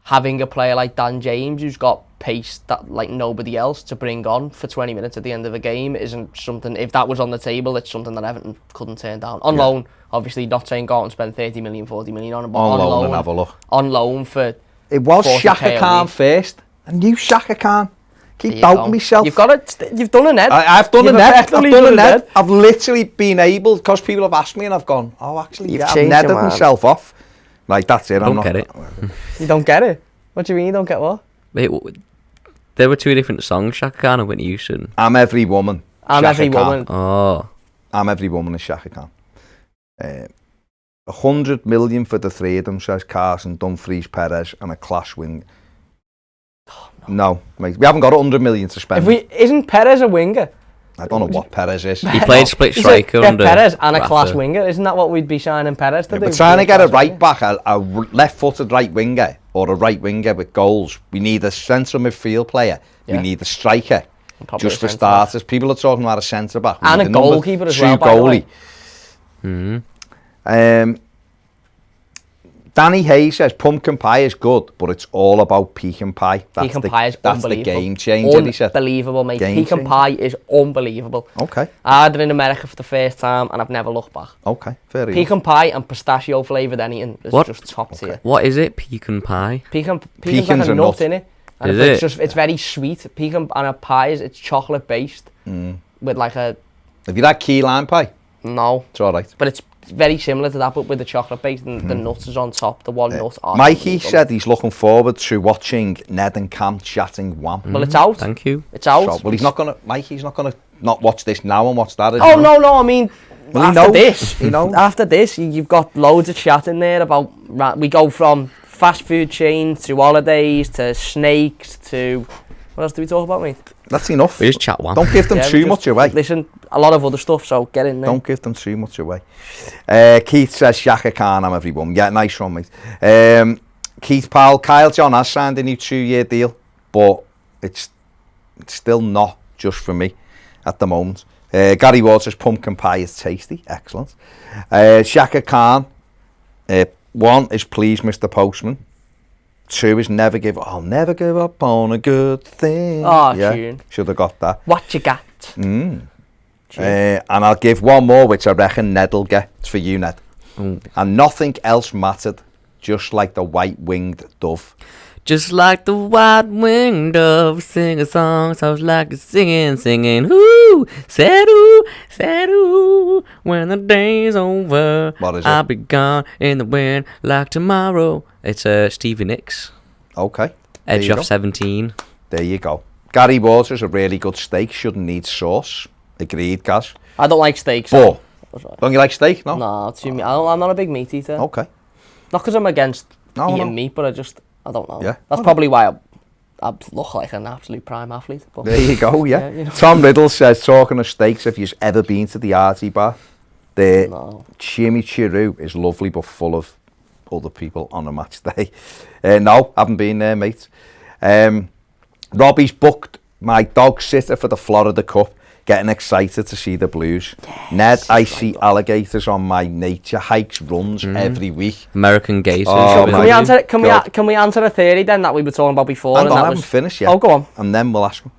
having a player like Dan James who's got pace that like nobody else to bring on for 20 minutes at the end of a game isn't something, if that was on the table, it's something that Everton couldn't turn down. On loan, obviously not saying go out and spend 30 million, 40 million on him, but on loan and have a look. On loan for it was Shaka Khan first. I knew Shaka Khan. Keep doubting myself. You've got it. You've done a net. I've done a net. I've done a net. I've literally been able, because people have asked me and I've gone, oh, actually, yeah, I've netted myself off. Like, that's it. I don't get it. You don't get it? What do you mean you don't get what? Wait, there were two different songs, Shaka Khan and Whitney Houston. I'm Every Woman. I'm Every Woman. Oh. I'm Every Woman is Shaka Khan. 100 million for the three of them, says Carson, Dumfries, Perez, and a class wing. No, mate. We haven't got 100 million to spend. Isn't Perez a winger? I don't know what Perez is. He played split striker under Perez and a Rafa. Class winger. Isn't that what we'd be signing Perez to do? We're trying to get a right back, a left-footed right winger, or a right winger with goals. We need a central midfield player. We need a striker. Just for starters. People are talking about a centre back. And a goalkeeper as well, by the way. Danny Hayes says pumpkin pie is good, but it's all about pecan pie. Pecan pie is that's unbelievable. The game changer, he said. Unbelievable, mate. Pecan pie is unbelievable. Okay. I had it in America for the first time and I've never looked back. Okay, fair enough. Pecan pie and pistachio flavoured anything is just top tier. What is it? Pecan pie? Pecan's like a nut in it. And is it? It's very sweet. Pecan and a pie it's chocolate based with like a. Have you had key lime pie? No. It's all right. But it's very similar to that, but with the chocolate base and the nuts is on top. The one nut. Mikey said he's looking forward to watching Ned and Cam chatting Wham. Well, it's out. Thank you. It's out. So, well, he's not gonna not watch this now and watch that. Oh no! I mean, after this, you know, after this, you've got loads of chat in there about. We go from fast food chains to holidays to snakes to. What else do we talk about, mate? That's enough. We just chat Wham. Don't give them too much away. Listen, a lot of other stuff, so get in there. Don't give them too much away. Keith says Shaka Khan, I'm Every Woman. Yeah, nice one, mate. Keith Powell, Kyle John has signed a new 2-year deal, but it's still not just for me at the moment. Gary Ward says pumpkin pie is tasty. Excellent. Shaka Khan, 1 is please Mr. Postman. 2 is I'll never give up on a good thing. Oh, yeah, tune. Should have got that. What you got? And I'll give one more, which I reckon Ned will get. It's for you, Ned. And nothing else mattered, just like the white-winged dove. Just like the white-winged dove, sing a song, sounds like a singing, ooh, said ooh, when the day's over, what is it? I'll be gone in the wind like tomorrow. It's Stevie Nicks. Okay. Edge of 17. There you go. Gary Waters, a really good steak, shouldn't need sauce. Agreed, Gaz. I don't like steak. But, don't you like steak? No? No, I'm not a big meat eater. Okay. Not because I'm against eating meat, but I don't know. Yeah. That's probably why I look like an absolute prime athlete. But there you go, yeah. You know. Tom Riddle says, talking of steaks, if you've ever been to the Artie Bar, the chimichurri is lovely but full of other people on a match day. No, haven't been there, mate. Robbie's booked my dog sitter for the Florida Cup. Getting excited to see the Blues. Yes, Ned, I see alligators on my nature hikes, runs every week. American gators. Oh, can we answer a theory then that we were talking about before? I haven't finished yet. Oh, go on. And then we'll ask them.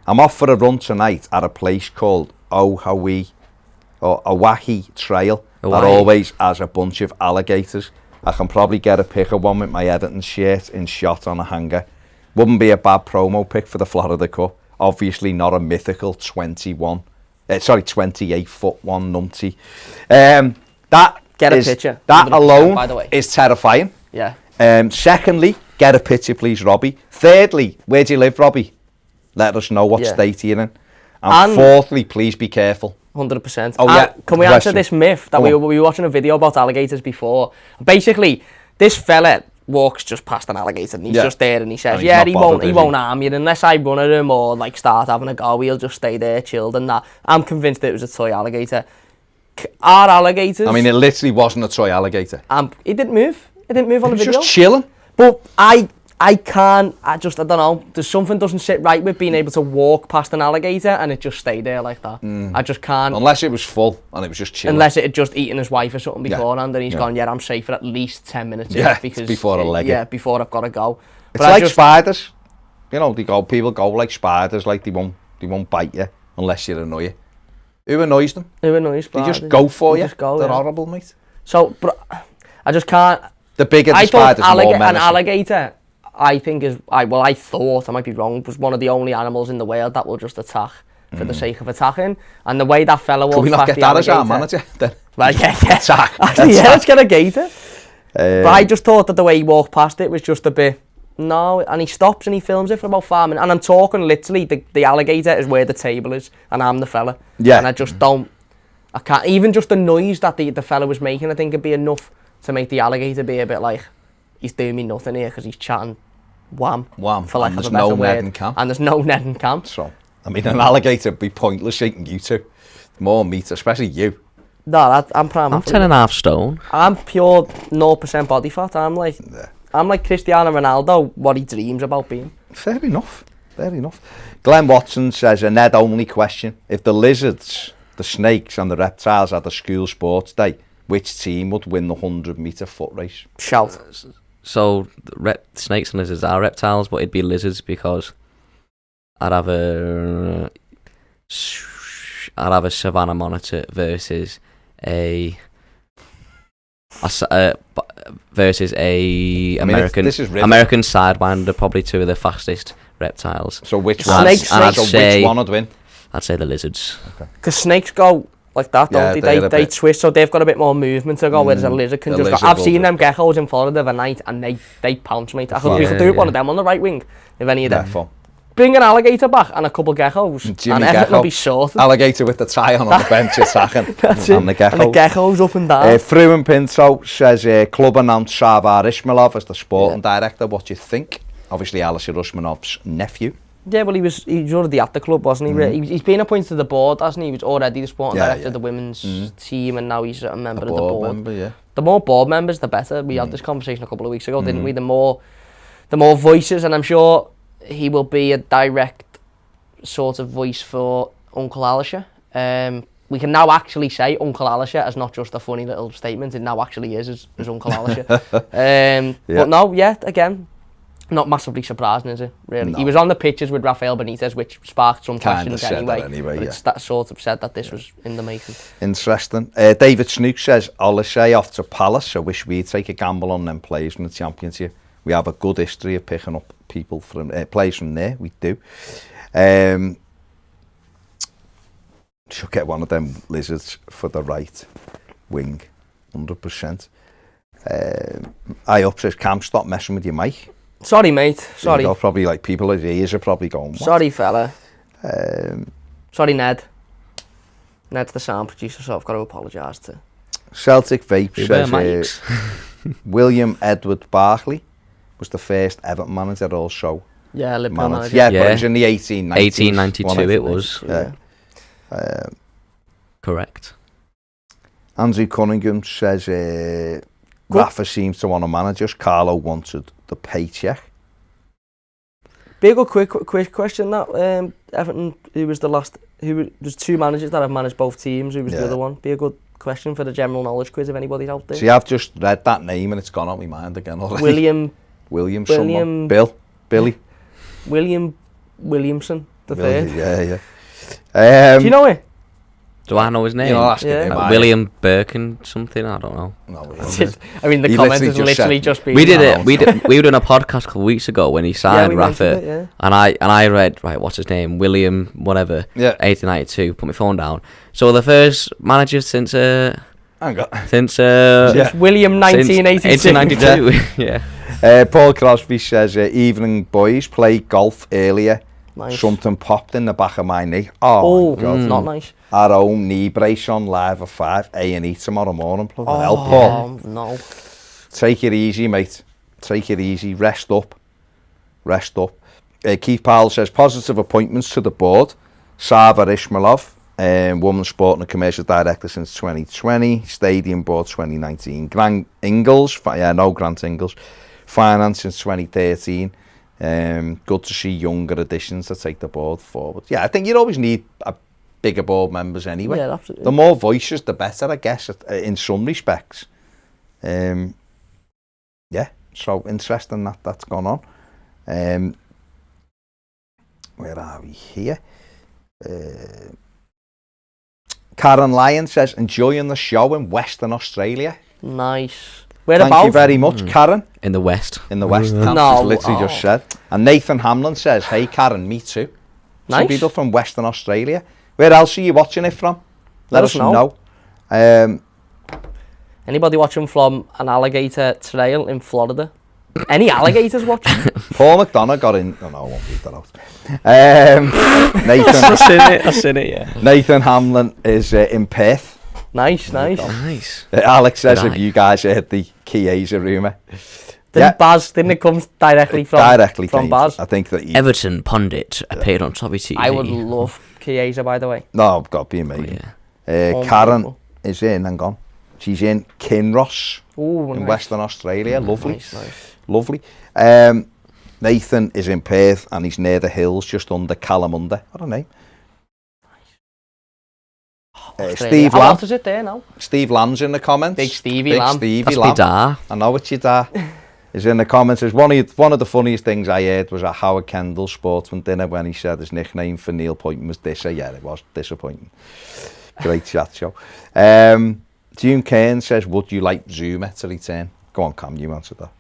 I'm off for a run tonight at a place called Owahi Trail that always has a bunch of alligators. I can probably get a pic of one with my Everton shirt in shot on a hanger. Wouldn't be a bad promo pic for the Florida Cup. Obviously not a mythical 28-foot one numpty. Get a picture. That alone by the way. Is terrifying. Yeah. Secondly, get a picture, please, Robbie. Thirdly, where do you live, Robbie? Let us know what state you're in. And fourthly, please be careful. 100%. Oh, yeah. Can we answer this myth that we were watching a video about alligators before? Basically, this fella walks just past an alligator and he's just there and he says, he won't harm you unless I run at him or like start having a go, he'll just stay there chilled and that. I'm convinced it was a toy alligator. Our alligators... I mean, it literally wasn't a toy alligator. It didn't move. It didn't move on the video. Just chilling. But I don't know, there's something doesn't sit right with being able to walk past an alligator and it just stay there like that. I just can't. Unless it was full and it was just chilling. Unless it had just eaten his wife or something beforehand and he's gone, I'm safe for at least 10 minutes. Because before I leg it. Yeah, before I've got to go. It's like spiders. You know, people go like spiders, like they won't bite you unless you annoy you. Who annoys them? Who annoys spiders? They just go for you. They're horrible, mate. So, but I just can't. The bigger the spiders, the more menacing. An alligator, I think I thought, I might be wrong, was one of the only animals in the world that will just attack for the sake of attacking. And the way that fella walks past the alligator... Can we not get that as our manager then? Well, yeah. Attack. Actually, let's get a gator. But I just thought that the way he walked past it was just a bit... No, and he stops and he films it for about 5 minutes. And I'm talking literally, the alligator is where the table is, and I'm the fella. Yeah. And I just don't... I can't... Even just the noise that the fella was making, I think it'd be enough to make the alligator be a bit like, he's doing me nothing here because he's chatting wham, for lack of a better word. And there's no Ned and Cam. So, I mean, an alligator would be pointless eating you two. More meat, especially you. No, I'm prime. I'm 10.5 stone. I'm pure 0% body fat. I'm like Cristiano Ronaldo, what he dreams about being. Fair enough. Glenn Watson says, a Ned only question. If the lizards, the snakes and the reptiles had a school sports day, which team would win the 100-metre foot race? Shout. So, snakes and lizards are reptiles, but it'd be lizards because I'd have a savannah monitor versus a American sidewinder, probably two of the fastest reptiles. So which one? Which one would win? I'd say the lizards. Because snakes go like that, don't they? They twist, so they've got a bit more movement to go, whereas a lizard can just go. I've seen them geckos in Florida the night and they pounce, mate. We could do one of them on the right wing, if any of them. Bring an alligator back and a couple geckos, and Everton will be sorted. Alligator with the tie on the bench attacking. That's it. And the geckos up and down. Fru and Pinto says, club announced Savar Ismailov as the sporting director. What do you think? Obviously, Alisher Usmanov's nephew. Yeah, well, he was already at the club, wasn't he? He's been appointed to the board, hasn't he? He was already the sporting director of the women's team, and now he's a member of the board. Member, the more board members, the better. We had this conversation a couple of weeks ago, didn't we? The more voices, and I'm sure he will be a direct sort of voice for Uncle Alisher. We can now actually say Uncle Alisher as not just a funny little statement. It now actually is as Uncle Alisher. But no, again, not massively surprising, is it? Really, he was on the pitches with Rafael Benitez, which sparked some questions anyway. It's that sort of said that this was in the making. Interesting. David Snook says, Olise off to Palace. I wish we'd take a gamble on them players from the Championship. We have a good history of picking up people from players from there. We do. Should get one of them lizards for the right wing, 100%. I up says, Cam, stop messing with your mic. Sorry, mate. Sorry. Probably like people's ears are probably going. What? Sorry, fella. Sorry, Ned. Ned's the sound producer, so I've got to apologise to. Celtic Vape says William Edward Barkley was the first Everton manager also. Yeah, Liverpool manager. Yeah, but it was in the 1890s. 1892 it was. Yeah. Correct. Andrew Cunningham says Rafa seems to want to manage us. Carlo wanted the paycheck. Be a good quick question that Everton, who was the last, there's 2 managers that have managed both teams, who was the other one? Be a good question for the general knowledge quiz if anybody's out there. See, I've just read that name and it's gone out my mind again already. William Billy. William Williamson, the third. Yeah. Do you know it? Do I know his name? You're not asking him, William Birkin something, I don't know. No, I mean, the comment has literally just been... We were doing a podcast a couple of weeks ago when he signed Rafa, and I read, right, what's his name? William whatever, 1892, put my phone down. So the first manager since William 1982. 1892, yeah. Paul Crosby says, evening boys, played golf earlier. Nice. Something popped in the back of my knee. Oh my God. Not nice. Our own knee brace on live at 5 A&E tomorrow morning. Paul. No. Take it easy, mate. Take it easy. Rest up. Keith Powell says, positive appointments to the board. Sava Ishmailov, Women's Sport and Commercial Director since 2020. Stadium Board 2019. Grant Ingles. Grant Ingles. Finance since 2013. Good to see younger additions to take the board forward. Yeah, I think you'd always need bigger board members anyway. Yeah, absolutely. The more voices, the better, I guess, in some respects. So interesting that's gone on. Where are we here? Karen Lyon says, enjoying the show in Western Australia. Nice. Thank you very much, Karen. In the West. In the West, No, literally just said. And Nathan Hamlin says, hey Karen, me too. Nice. Some people from Western Australia. Where else are you watching it from? Let us know. Anybody watching from an alligator trail in Florida? Any alligators watching? Paul McDonough got in. Oh no, I won't read that out. Nathan, I've seen it, yeah. Nathan Hamlin is in Perth. Nice. Alex says, have you guys heard the Chiesa rumour? Didn't it come directly from Baz? I think that Everton pundit appeared on Toffee TV. I would love Chiesa, by the way. No, got to be amazing. Karen is in, hang on. She's in Kinross in Western Australia. Lovely. Nice. Lovely. Nathan is in Perth and he's near the hills just under Kalamunda. What a name. Steve Lamb. What is it there now? Steve Lamb's in the comments. Big Stevie Lamb. That's me da. I know it's your da. He's in the comments. One of the funniest things I heard was at Howard Kendall's sportsman dinner when he said his nickname for Neil Pointon was Disser. Yeah, it was disappointing. Great chat show. June Cairn says, would you like Zuma to return? Go on, Cam, you answer that.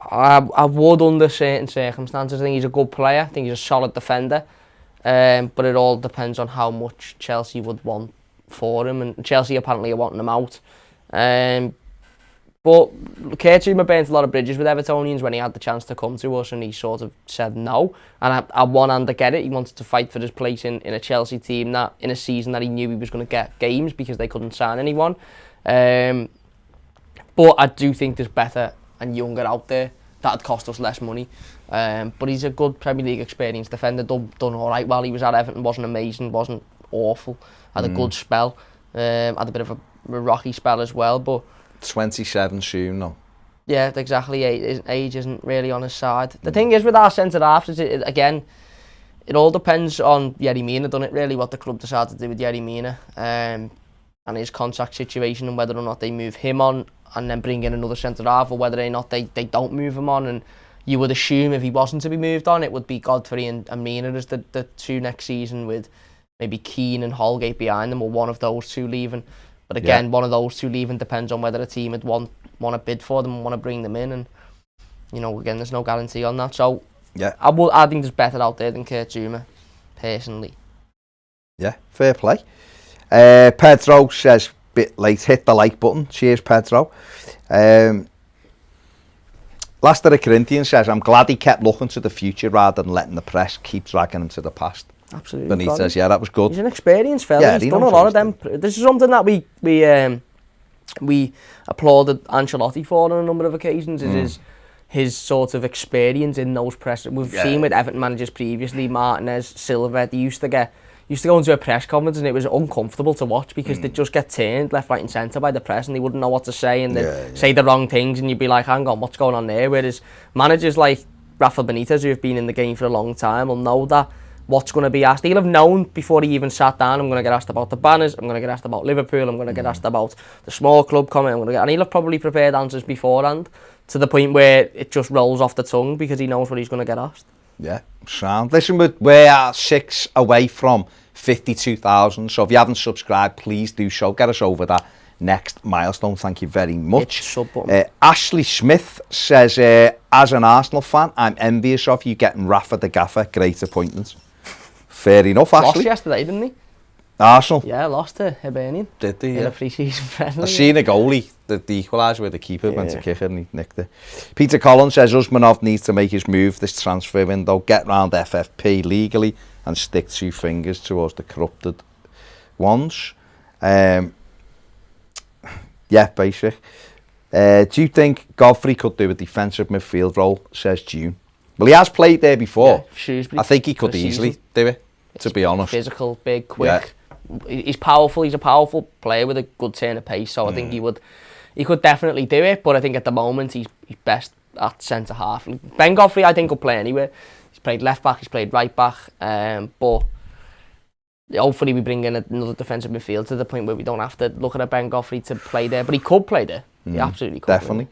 I would under certain circumstances. I think he's a good player. I think he's a solid defender. But it all depends on how much Chelsea would want for him. And Chelsea apparently are wanting him out. But Kurt Zouma burnt a lot of bridges with Evertonians when he had the chance to come to us and he sort of said no. And I one hand I get it. He wanted to fight for his place in a Chelsea team that in a season that he knew he was going to get games because they couldn't sign anyone. But I do think there's better and younger out there that'd cost us less money. But he's a good Premier League experienced defender, done all right while he was at Everton. Wasn't amazing, wasn't awful. Had a good spell. Had a bit of a rocky spell as well, but 27 soon, no. Yeah, exactly. Age isn't really on his side. The thing is with our centre halves, again, it all depends on Yerry Mina, doesn't it? Really, what the club decide to do with Yerry Mina and his contract situation, and whether or not they move him on and then bring in another centre half, or whether or not they don't move him on. And you would assume if he wasn't to be moved on, it would be Godfrey and Mina as the two next season, with maybe Keane and Holgate behind them, or one of those two leaving. But again, one of those two leaving depends on whether a team would want to bid for them and want to bring them in. And, you know, again, there's no guarantee on that. So, yeah, I think there's better out there than Kurt Zouma, personally. Yeah, fair play. Pedro says, bit late, hit the like button. Cheers, Pedro. Last of the Corinthians says, I'm glad he kept looking to the future rather than letting the press keep dragging him to the past. Absolutely. Benitez, yeah, that was good. He's an experienced fella. Yeah, he's done a lot of them. This is something that we applauded Ancelotti for on a number of occasions. Is his his sort of experience in those press. We've seen with Everton managers previously, Martinez, Silva, they used to go into a press conference and it was uncomfortable to watch because they'd just get turned left, right and centre by the press and they wouldn't know what to say and they'd say the wrong things and you'd be like, hang on, what's going on there? Whereas managers like Rafa Benitez, who have been in the game for a long time, will know that what's going to be asked. He'll have known before he even sat down, I'm going to get asked about the banners, I'm going to get asked about Liverpool, I'm going to get asked about the small club comment, and he'll have probably prepared answers beforehand to the point where it just rolls off the tongue because he knows what he's going to get asked. Yeah, sound. Listen, we're 6 away from 52,000, so if you haven't subscribed, please do so. Get us over that next milestone. Thank you very much. Ashley Smith says, as an Arsenal fan, I'm envious of you getting Rafa the Gaffer. Great appointment. Fair enough, Ashley. Lost yesterday, didn't he? Arsenal? Yeah, lost to Hibernian. Did they? In a pre-season friendly. I seen a goalie, the equaliser where the keeper went to kick it and he nicked it. Peter Collins says Usmanov needs to make his move this transfer window, get round FFP legally and stick 2 fingers towards the corrupted ones. Yeah, basic. Do you think Godfrey could do a defensive midfield role, says June? Well, he has played there before. Yeah, I think he could easily do it, to be honest. Physical, big, quick. Yeah. He's powerful. He's a powerful player with a good turn of pace, so I think he could definitely do it. But I think at the moment he's best at centre half. And Ben Godfrey, I think, will play anywhere. He's played left back, he's played right back, but hopefully we bring in another defensive midfield to the point where we don't have to look at a Ben Godfrey to play there. But he could play there. He absolutely could. Definitely.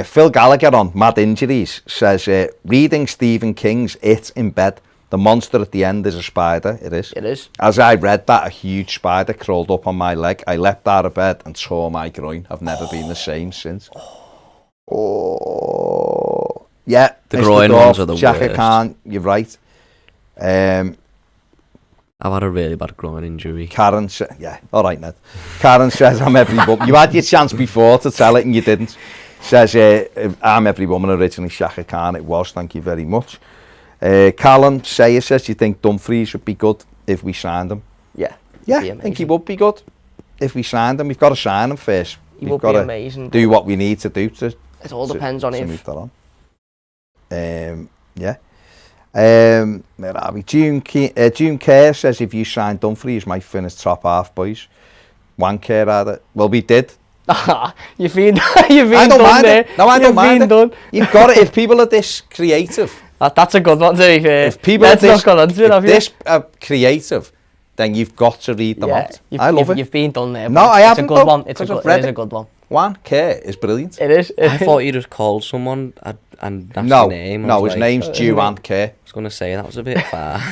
Phil Gallagher on Mad Injuries says, reading Stephen King's It in bed. The monster at the end is a spider. It is. It is. As I read that, a huge spider crawled up on my leg. I leapt out of bed and tore my groin. I've never been the same since. Oh. Yeah. The groin ones are the Shaka worst. Khan, you're right. I've had a really bad groin injury. Karen says, yeah, all right, Ned. Karen says, I'm every woman. You had your chance before to tell it and you didn't. Says, I'm every woman, originally Shaka Khan. It was, thank you very much. Callum Sayer says, do you think Dumfries would be good if we signed him? Yeah. Yeah, I think he would be good if we signed him. We've got to sign him first. He would be amazing. Do what we need to do to. It all depends on him. Yeah. Where are we? June Kerr says, if you signed Dumfries, might finish top half, boys. One Kerr at it. Well, we did. You've been done there. No, I don't mind it. You've got it. If people are this creative. That's a good one, to be fair. If people are this creative, then you've got to read them out. I love it. You've been done there. No, I haven't. It's a good one. It is a good one. One Kerr is brilliant. It is. I thought you just called someone and that's no, the name. No, his name's Juan Kerr. I was going to say that was a bit far.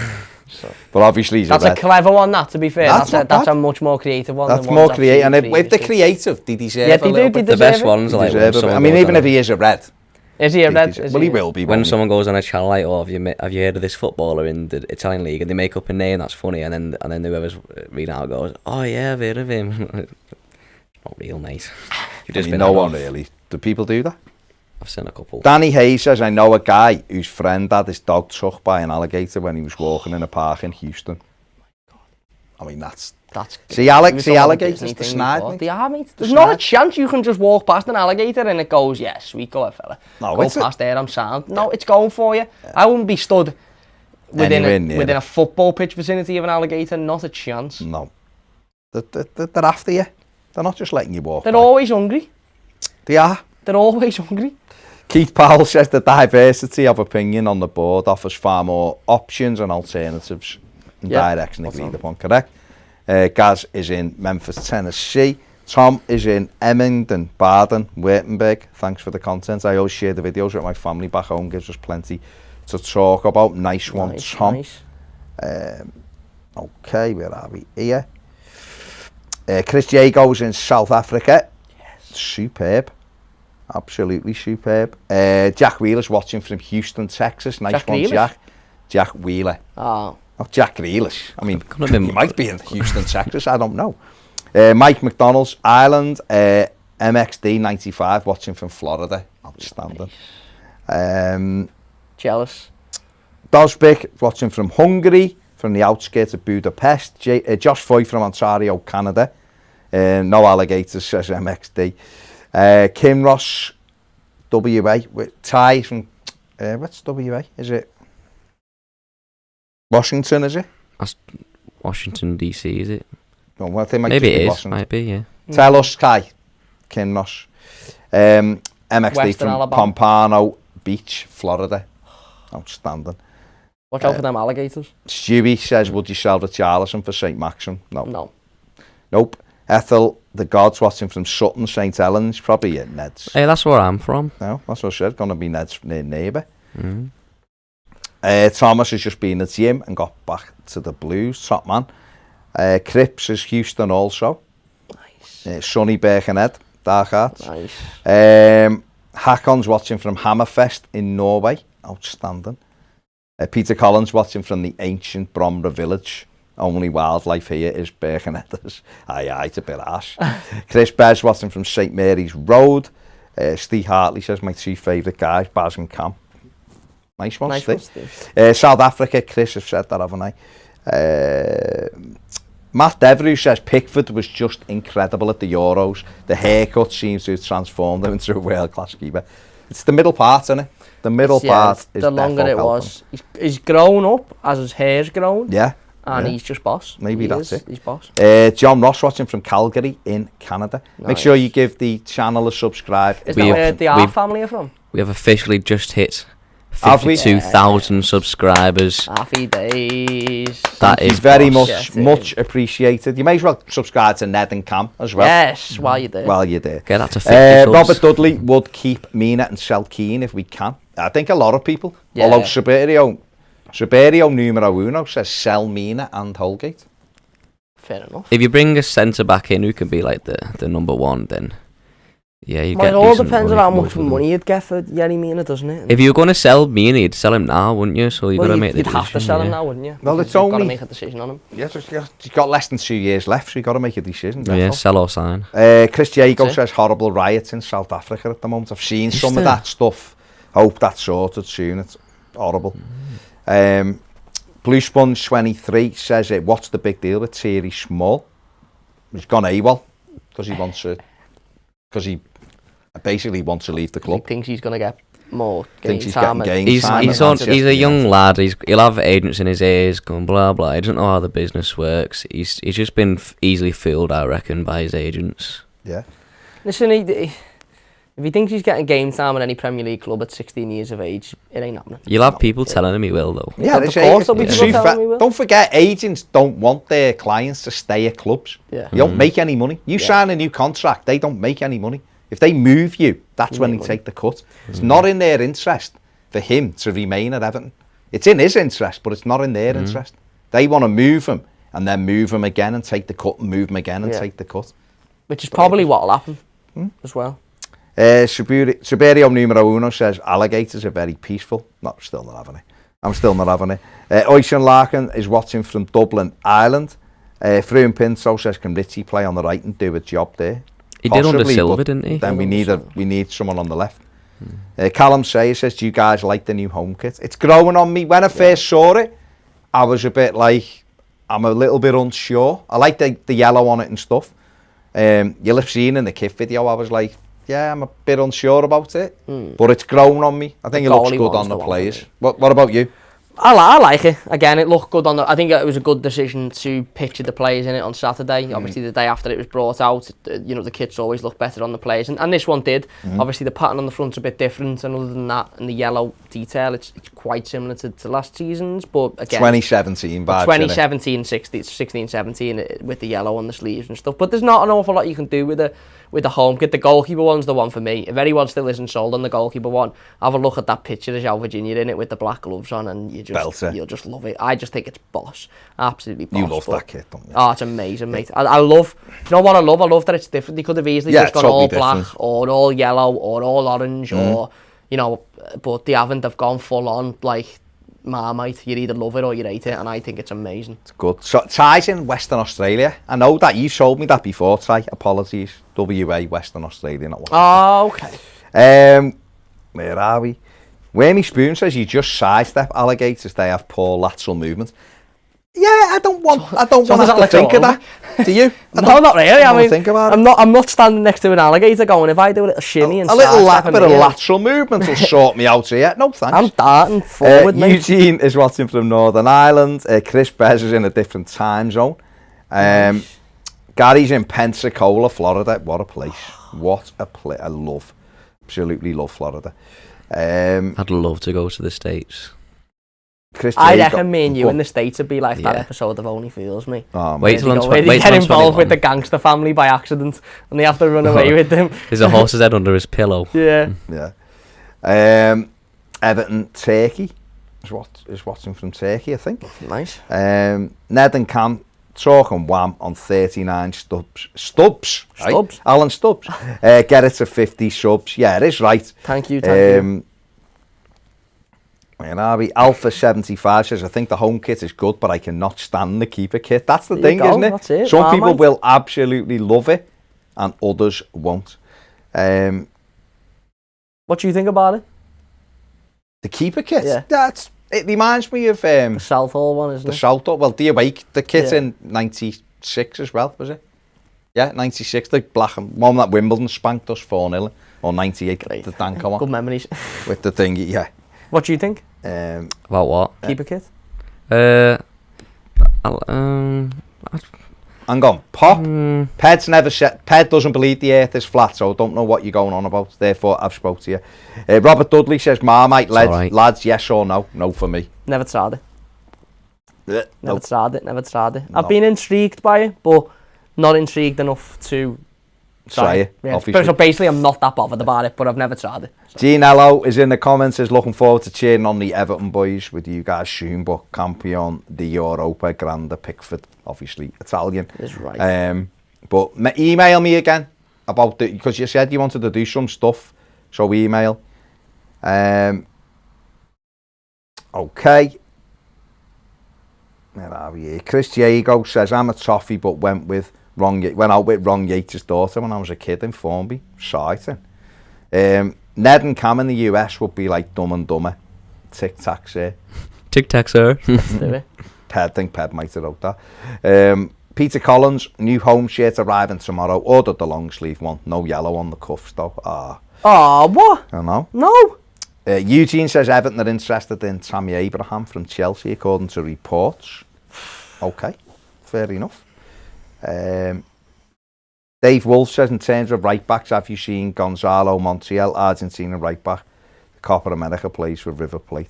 But obviously he's a clever one, that, to be fair. That's a much more creative one. That's more creative. And if they're creative, they deserve a little bit. The best ones are like I mean, even if he is a red. Is he a red? Well, he will be. When someone goes on a channel like, oh, have you heard of this footballer in the Italian league, and they make up a name that's funny, and then whoever's reading out goes, oh yeah, I've heard of him. It's not real, mate. No one really. Do people do that? I've seen a couple. Danny Hayes says, I know a guy whose friend had his dog took by an alligator when he was walking in a park in Houston. I mean, that's see alligators, the snide. They are, mate. There's not a chance you can just walk past an alligator and it goes, yeah, sweet, go ahead, fella. No, go past there, I'm sound. No, it's going for you. Yeah. I wouldn't be stood within a football pitch vicinity of an alligator, not a chance. No. They're after you. They're not just letting you walk. They're always hungry. They are. They're always hungry. Keith Powell says the diversity of opinion on the board offers far more options and alternatives in direction agreed upon. Correct. Gaz is in Memphis, Tennessee. Tom is in Emmington, Baden, Württemberg. Thanks for the content. I always share the videos with my family back home. Gives us plenty to talk about. Nice one, Tom. Nice. Okay, where are we? Here. Chris Jago's in South Africa. Yes. Superb. Absolutely superb. Jack Wheeler's watching from Houston, Texas. Nice one, Jack. Jack Wheeler. Oh. Not Jack Grealish. I mean, he might be in Houston, Texas. I don't know. Mike McDonald's, Ireland. MXD 95 watching from Florida. Outstanding. Nice. Jealous. Dosbik watching from Hungary, from the outskirts of Budapest. Josh Foy from Ontario, Canada. No alligators, says MXD. Kim Ross WA with Ty from what's WA? Is it Washington? Is it? That's Washington DC, is it? No, well, they might Maybe just be it is. Washington. Might be, yeah. Tell us, Kai. Kinross. MXD Western from Alabama. Pompano Beach, Florida. Outstanding. Watch out for them alligators. Stewie says, would you sell Richarlison for St. Maxim? No. No. Nope. Ethel, the Gods watching from Sutton, St. Helens, probably at Ned's. Hey, that's where I'm from. No, that's what I said. Going to be Ned's neighbour. Mm. Thomas has just been at the gym and got back to the Blues. Top man. Cripps is Houston also. Nice. Sonny Birkenhead, Dark Arts. Nice. Hakon's watching from Hammerfest in Norway. Outstanding. Peter Collins watching from the ancient Bromra village. Only wildlife here is Birkenheaders. Aye, it's a bit harsh. Chris Bez watching from St Mary's Road. Steve Hartley says, my two favourite guys, Baz and Cam. Nice one, Steve. South Africa, Chris have said that, haven't I? Matt Devereux says Pickford was just incredible at the Euros. The haircut seems to have transformed him into a world-class keeper. It's the middle part, isn't it? The middle part is the longer it helping. was. He's grown up as his hair's grown. Yeah. And he's just boss. Maybe that's it. He's boss. John Ross watching from Calgary in Canada. Nice. Make sure you give the channel a subscribe. Is that where the R family are from? We have officially just hit Have we? 52,000 subscribers. Happy days. That is very boss. much appreciated. You may as well subscribe to Ned and Cam as well. Yes, while you're there. While you're there. Get that to 50 subs. Robert Dudley would keep Mina and sell Keane if we can. I think a lot of people. Yeah. Although Saberio numero uno says sell Mina and Holgate. Fair enough. If you bring a centre back in who can be like the number one, then yeah, you get. It all decent depends on money how from much both of them. money you'd get for Yerry Mina, doesn't it? If you were going to sell Mina, you'd sell him now, wouldn't you? So you've got to make the you'd decision. have to sell him yeah. now, wouldn't you? Well, Because it's you've got only- to make a decision on him. Yes, he's got less than 2 years left, so you've got to make a decision. Yeah, therefore. sell or sign. Chris Diego That's it. says horrible riots in South Africa at the moment. I've seen Is some of there? that stuff. Hope that's sorted soon. It's horrible. Blue Sponge 23 says, what's the big deal with Thierry Small? He's gone AWOL because he wants to. Because he basically wants to leave the He club. thinks he's going to get more Thinks game he's time. getting game He's time. he's a young lad. He'll have agents in his ears going blah blah. He doesn't know how the business works. He's just been easily fooled, I reckon, by his agents. Yeah. Listen, if he thinks he's getting game time at any Premier League club at 16 years of age, it ain't happening. You'll have people telling him he will, though. Yeah, Of course there'll be people telling me, Will. don't forget, agents don't want their clients to stay at clubs. Yeah. You don't make any money. You sign a new contract, they don't make any money. If they move you, that's when they take the cut. It's not in their interest for him to remain at Everton. It's in his interest, but it's not in their interest. They want to move him and then move him again and take the cut and move him again and take the cut. Which is probably what'll happen as well. Saberio numero uno says alligators are very peaceful. No, still not having it. I'm still not having it. Ocean Larkin is watching from Dublin, Ireland. Fruin Pinto says, can Richie play on the right and do a job there? He did under Possibly, Silva, but didn't he? Then we need someone on the left. Callum Sayer says, do you guys like the new home kit? It's growing on me. When I first saw it, I was a bit like, I'm a little bit unsure. I like the yellow on it and stuff. You'll have seen in the kit video, I was like, yeah, I'm a bit unsure about it. But it's grown on me. I think it looks good on the players. What about you? I like it. Again, it looked good on the. I think it was a good decision to picture the players in it on Saturday. Obviously, the day after it was brought out, the kits always look better on the players, and this one did. Obviously, the pattern on the front's a bit different, and other than that, and the yellow detail, it's quite similar to last season's. But again, 2017 vibes. 2017, 16, 17 with the yellow on the sleeves and stuff. But there's not an awful lot you can do with the home kit. The goalkeeper one's the one for me. If anyone still isn't sold on the goalkeeper one, have a look at that picture of João Virginia in it with the black gloves on, and you'll just love it. I just think it's boss, absolutely boss. You love that kit, don't you? Oh, it's amazing, mate. I love. You know what I love? I love that it's different. They could have easily just gone totally all black different. or all yellow or all orange or but they haven't. They've gone full on like Marmite. You either love it or you hate it, and I think it's amazing. It's good. So Ty's in Western Australia. I know that you told me that before, Ty. Apologies. WA, Western Australia, not Western. Oh, okay. Where are we? Wormy Spoon says you just sidestep alligators. They have poor lateral movement. Yeah, I don't want to think of that. Do you? No, not really. I mean, think about I'm not standing next to an alligator going, if I do a little shimmy and a little sidestep bit of lateral movement will sort me out here. No thanks. I'm darting forward, mate. Eugene is watching from Northern Ireland. Chris Bez is in a different time zone. Gary's in Pensacola, Florida. What a place. What a place. I absolutely love Florida. I'd love to go to the States. Chris I reckon me and you in the States would be like that episode of Only Fools Me. Oh, wait till where they get involved with the gangster family by accident and they have to run away with them. There's a horse's head under his pillow. Yeah. Everton, Turkey is watching from Turkey, I think. Nice. Ned and Cam talking wham on 39 Stubbs. Right? Alan Stubbs. Get it to 50 subs. Yeah, it is right. Thank you. Where are we? Alpha 75 says, I think the home kit is good, but I cannot stand the keeper kit. That's the thing, isn't it? That's it. Some people will absolutely love it, and others won't. What do you think about it? The keeper kit? Yeah. It reminds me of... the Southall one, isn't it? The Southall. Well, the awake, the kit in 96 as well, was it? Yeah, 96, the black one that Wimbledon spanked us 4-0, or 98, Great. the Danko one. Good memories. With the thingy, yeah. What do you think? About what? Keeper kit? Hang on, Pop. Ped's never said. Ped doesn't believe the earth is flat, so I don't know what you're going on about. Therefore, I've spoke to you. Robert Dudley says, Marmite lads, yes or no? No for me. Never tried it. Never tried it. No. I've been intrigued by it, but not intrigued enough to try it. Yeah. Obviously. So basically, I'm not that bothered about it, but I've never tried it. So. Ginello is in the comments, is looking forward to cheering on the Everton boys with you guys soon, but Campion di Europa Grande Pickford, obviously Italian. Is right. But email me again about the, because you said you wanted to do some stuff, so email. Okay. Where are we here? Chris Diego says, I'm a Toffee, but went out with Ron Yates' daughter when I was a kid in Formby. Exciting. Ned and Cam in the US would be like Dumb and Dumber. Tic Tac, sir. Tic Tac, sir. Let's do it. Ped might have wrote that. Peter Collins, new home shirt arriving tomorrow. Ordered the long sleeve one. No yellow on the cuffs though. What? I know. No. Eugene says Everton are interested in Tammy Abraham from Chelsea according to reports. Okay, fair enough. Dave Wolf says, in terms of right backs, have you seen Gonzalo Montiel, Argentina right back? The Copa America plays for River Plate.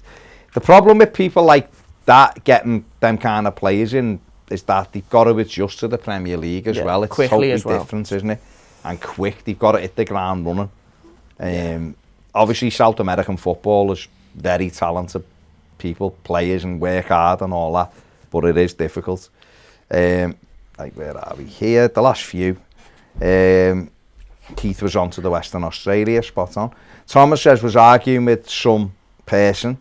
The problem with people like that getting them kind of players in is that they've got to adjust to the Premier League as well. It's totally different, isn't it? And quick, they've got to hit the ground running. Obviously, South American football is very talented people, players, and work hard and all that, but it is difficult. Like, where are we? Here, the last few. Keith was on to the Western Australia, spot on. Thomas says, was arguing with some person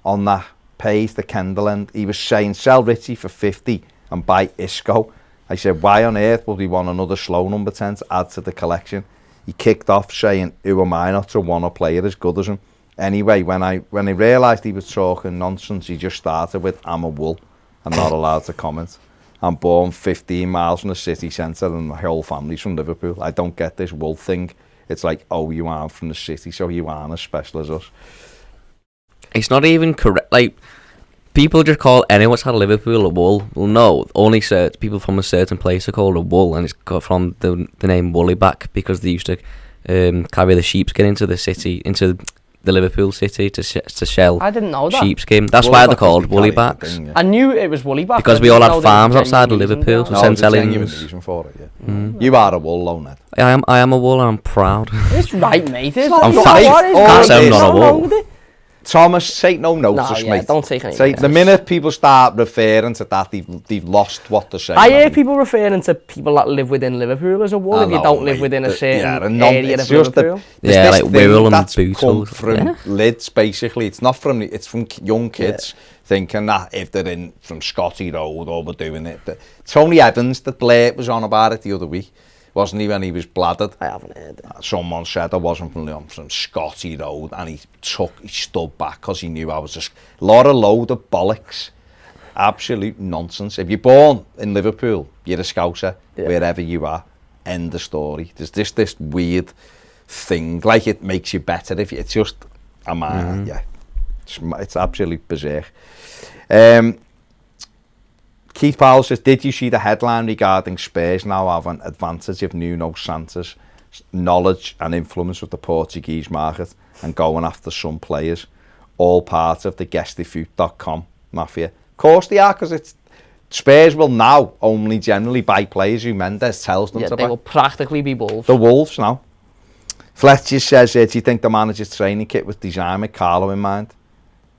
on that page, the Kendall end. He was saying, sell Richie for 50 and buy Isco. I said, why on earth would he want another slow number 10 to add to the collection? He kicked off saying, who am I not to want a player as good as him? Anyway, when I realised he was talking nonsense, he just started with, I'm a wool. I'm not allowed to comment. I'm born 15 miles from the city centre and my whole family's from Liverpool. I don't get this wool thing. It's like, oh, you aren't from the city, so you aren't as special as us. It's not even correct. Like, people just call anyone that's had Liverpool a wool. Well, no, only people from a certain place are called a wool, and it's got from the name Woollyback because they used to carry the sheepskin into the city, into the Liverpool city to shell. I didn't know that. Sheepskin. That's why they're called Woolybacks. I knew it was Woollyback. Because we all had farms outside of Liverpool. So there's a genuine reason for it, yeah. You are a wool, though, Ned. I am a wool and I'm proud. It's right, mate. I'm fat. Can't say I'm not a wool. Thomas, take no notice, mate. Don't take any notice. The minute people start referring to that, they've lost what they're saying. I hear people referring to people that live within Liverpool as a wool if you don't live within a certain area of Liverpool. Like Wirral and Bootle. From lids, basically. It's from young kids thinking that if they're in from Scotty Road or we're doing it. Tony Evans, that Blair was on about it the other week. Wasn't he, when he was bladdered? I haven't heard it. Someone said I wasn't from Scotty Road, and he stood back because he knew I was a load of bollocks. absolute nonsense. If you're born in Liverpool, you're a Scouser, wherever you are. End the story. There's this weird thing, like it makes you better if it's just a man. Yeah, it's absolute berserk. Keith Powell says, did you see the headline regarding Spurs now have an advantage of Nuno Santos' knowledge and influence with the Portuguese market and going after some players, all part of the guestifoot.com mafia? Of course they are, because it's Spurs will now only generally buy players who Mendes tells them to buy. They will practically be Wolves. The Wolves now. Fletcher says, do you think the manager's training kit was designed with Carlo in mind?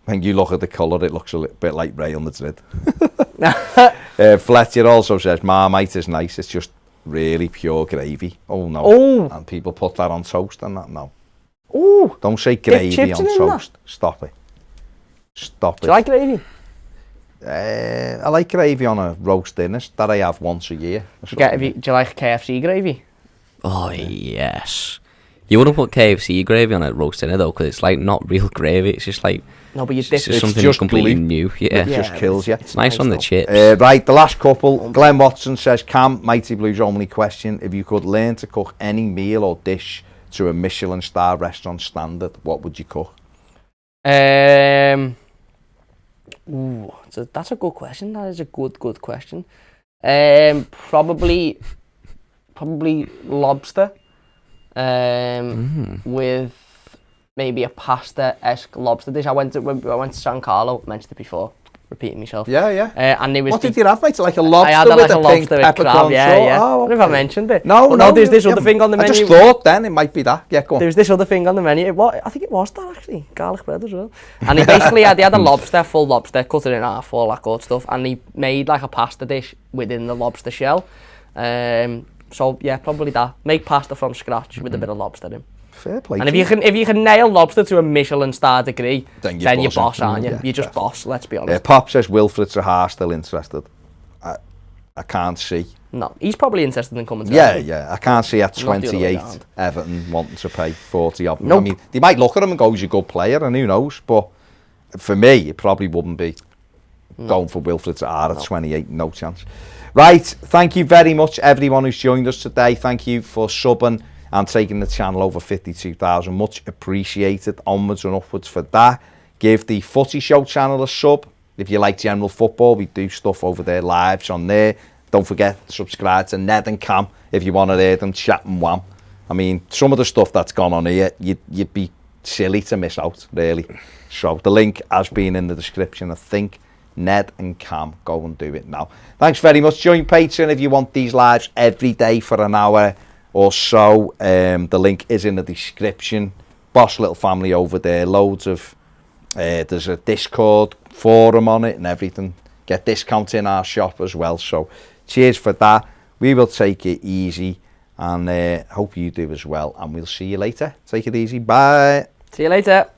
When you look at the colour, it looks a little bit like Real Madrid. Fletcher also says, Marmite is nice, it's just really pure gravy. Oh no. Oh. And people put that on toast and that, no. Oh. Don't say gravy on toast. Stop it. Stop it. Do you like gravy? I like gravy on a roast dinner that I have once a year. Do you like KFC gravy? Oh, yes. You wouldn't put KFC gravy on a roast dinner though, because it's like not real gravy. It's just like it's just something completely new. Yeah, it just kills you. It's nice on the chips. Right, the last couple. Glenn Watson says, Cam, Mighty Blues only question: if you could learn to cook any meal or dish to a Michelin star restaurant standard, what would you cook? That's a good question. That is a good question. Probably lobster. With maybe a pasta-esque lobster dish. I went to San Carlo, mentioned it before, repeating myself. Yeah. And it was what did you have, mate? Like a lobster? I had with like a pink lobster with peppercorn crab. Yeah. Oh, okay. I don't know if I mentioned it. No, there's this other thing on the menu. I just thought then it might be that. Yeah, go on. There's this other thing on the menu. I think it was that actually. Garlic bread as well. And he basically had a lobster, full lobster, cut it in half, all that good stuff. And he made like a pasta dish within the lobster shell. So yeah, probably that. Make pasta from scratch with a bit of lobster in. Fair play. And if you can nail lobster to a Michelin star degree, then you're boss, aren't you? Yeah, you're just boss, let's be honest. Pop says Wilfred Zaha still interested. I can't see. No, he's probably interested in coming to Yeah. I can't see at 28 Everton wanting to pay 40 of them. Nope. I mean, they might look at him and go, he's a good player, and who knows, but for me, it probably wouldn't be going for Wilfred Zaha at 28, no chance. Right, thank you very much everyone who's joined us today. Thank you for subbing and taking the channel over 52,000. Much appreciated. Onwards and upwards for that. Give the Footy Show channel a sub. If you like general football, we do stuff over there, lives on there. Don't forget to subscribe to Ned and Cam if you want to hear them chat and wham. I mean, some of the stuff that's gone on here, you'd be silly to miss out, really. So the link has been in the description, I think. Ned and Cam, go and do it now. Thanks very much. Join Patreon if you want these lives every day for an hour or so. The link is in the description. Boss little family over there, loads of there's a Discord forum on it and everything. Get discounts in our shop as well, so cheers for that. We will take it easy and hope you do as well, and we'll see you later. Take it easy, bye. See you later.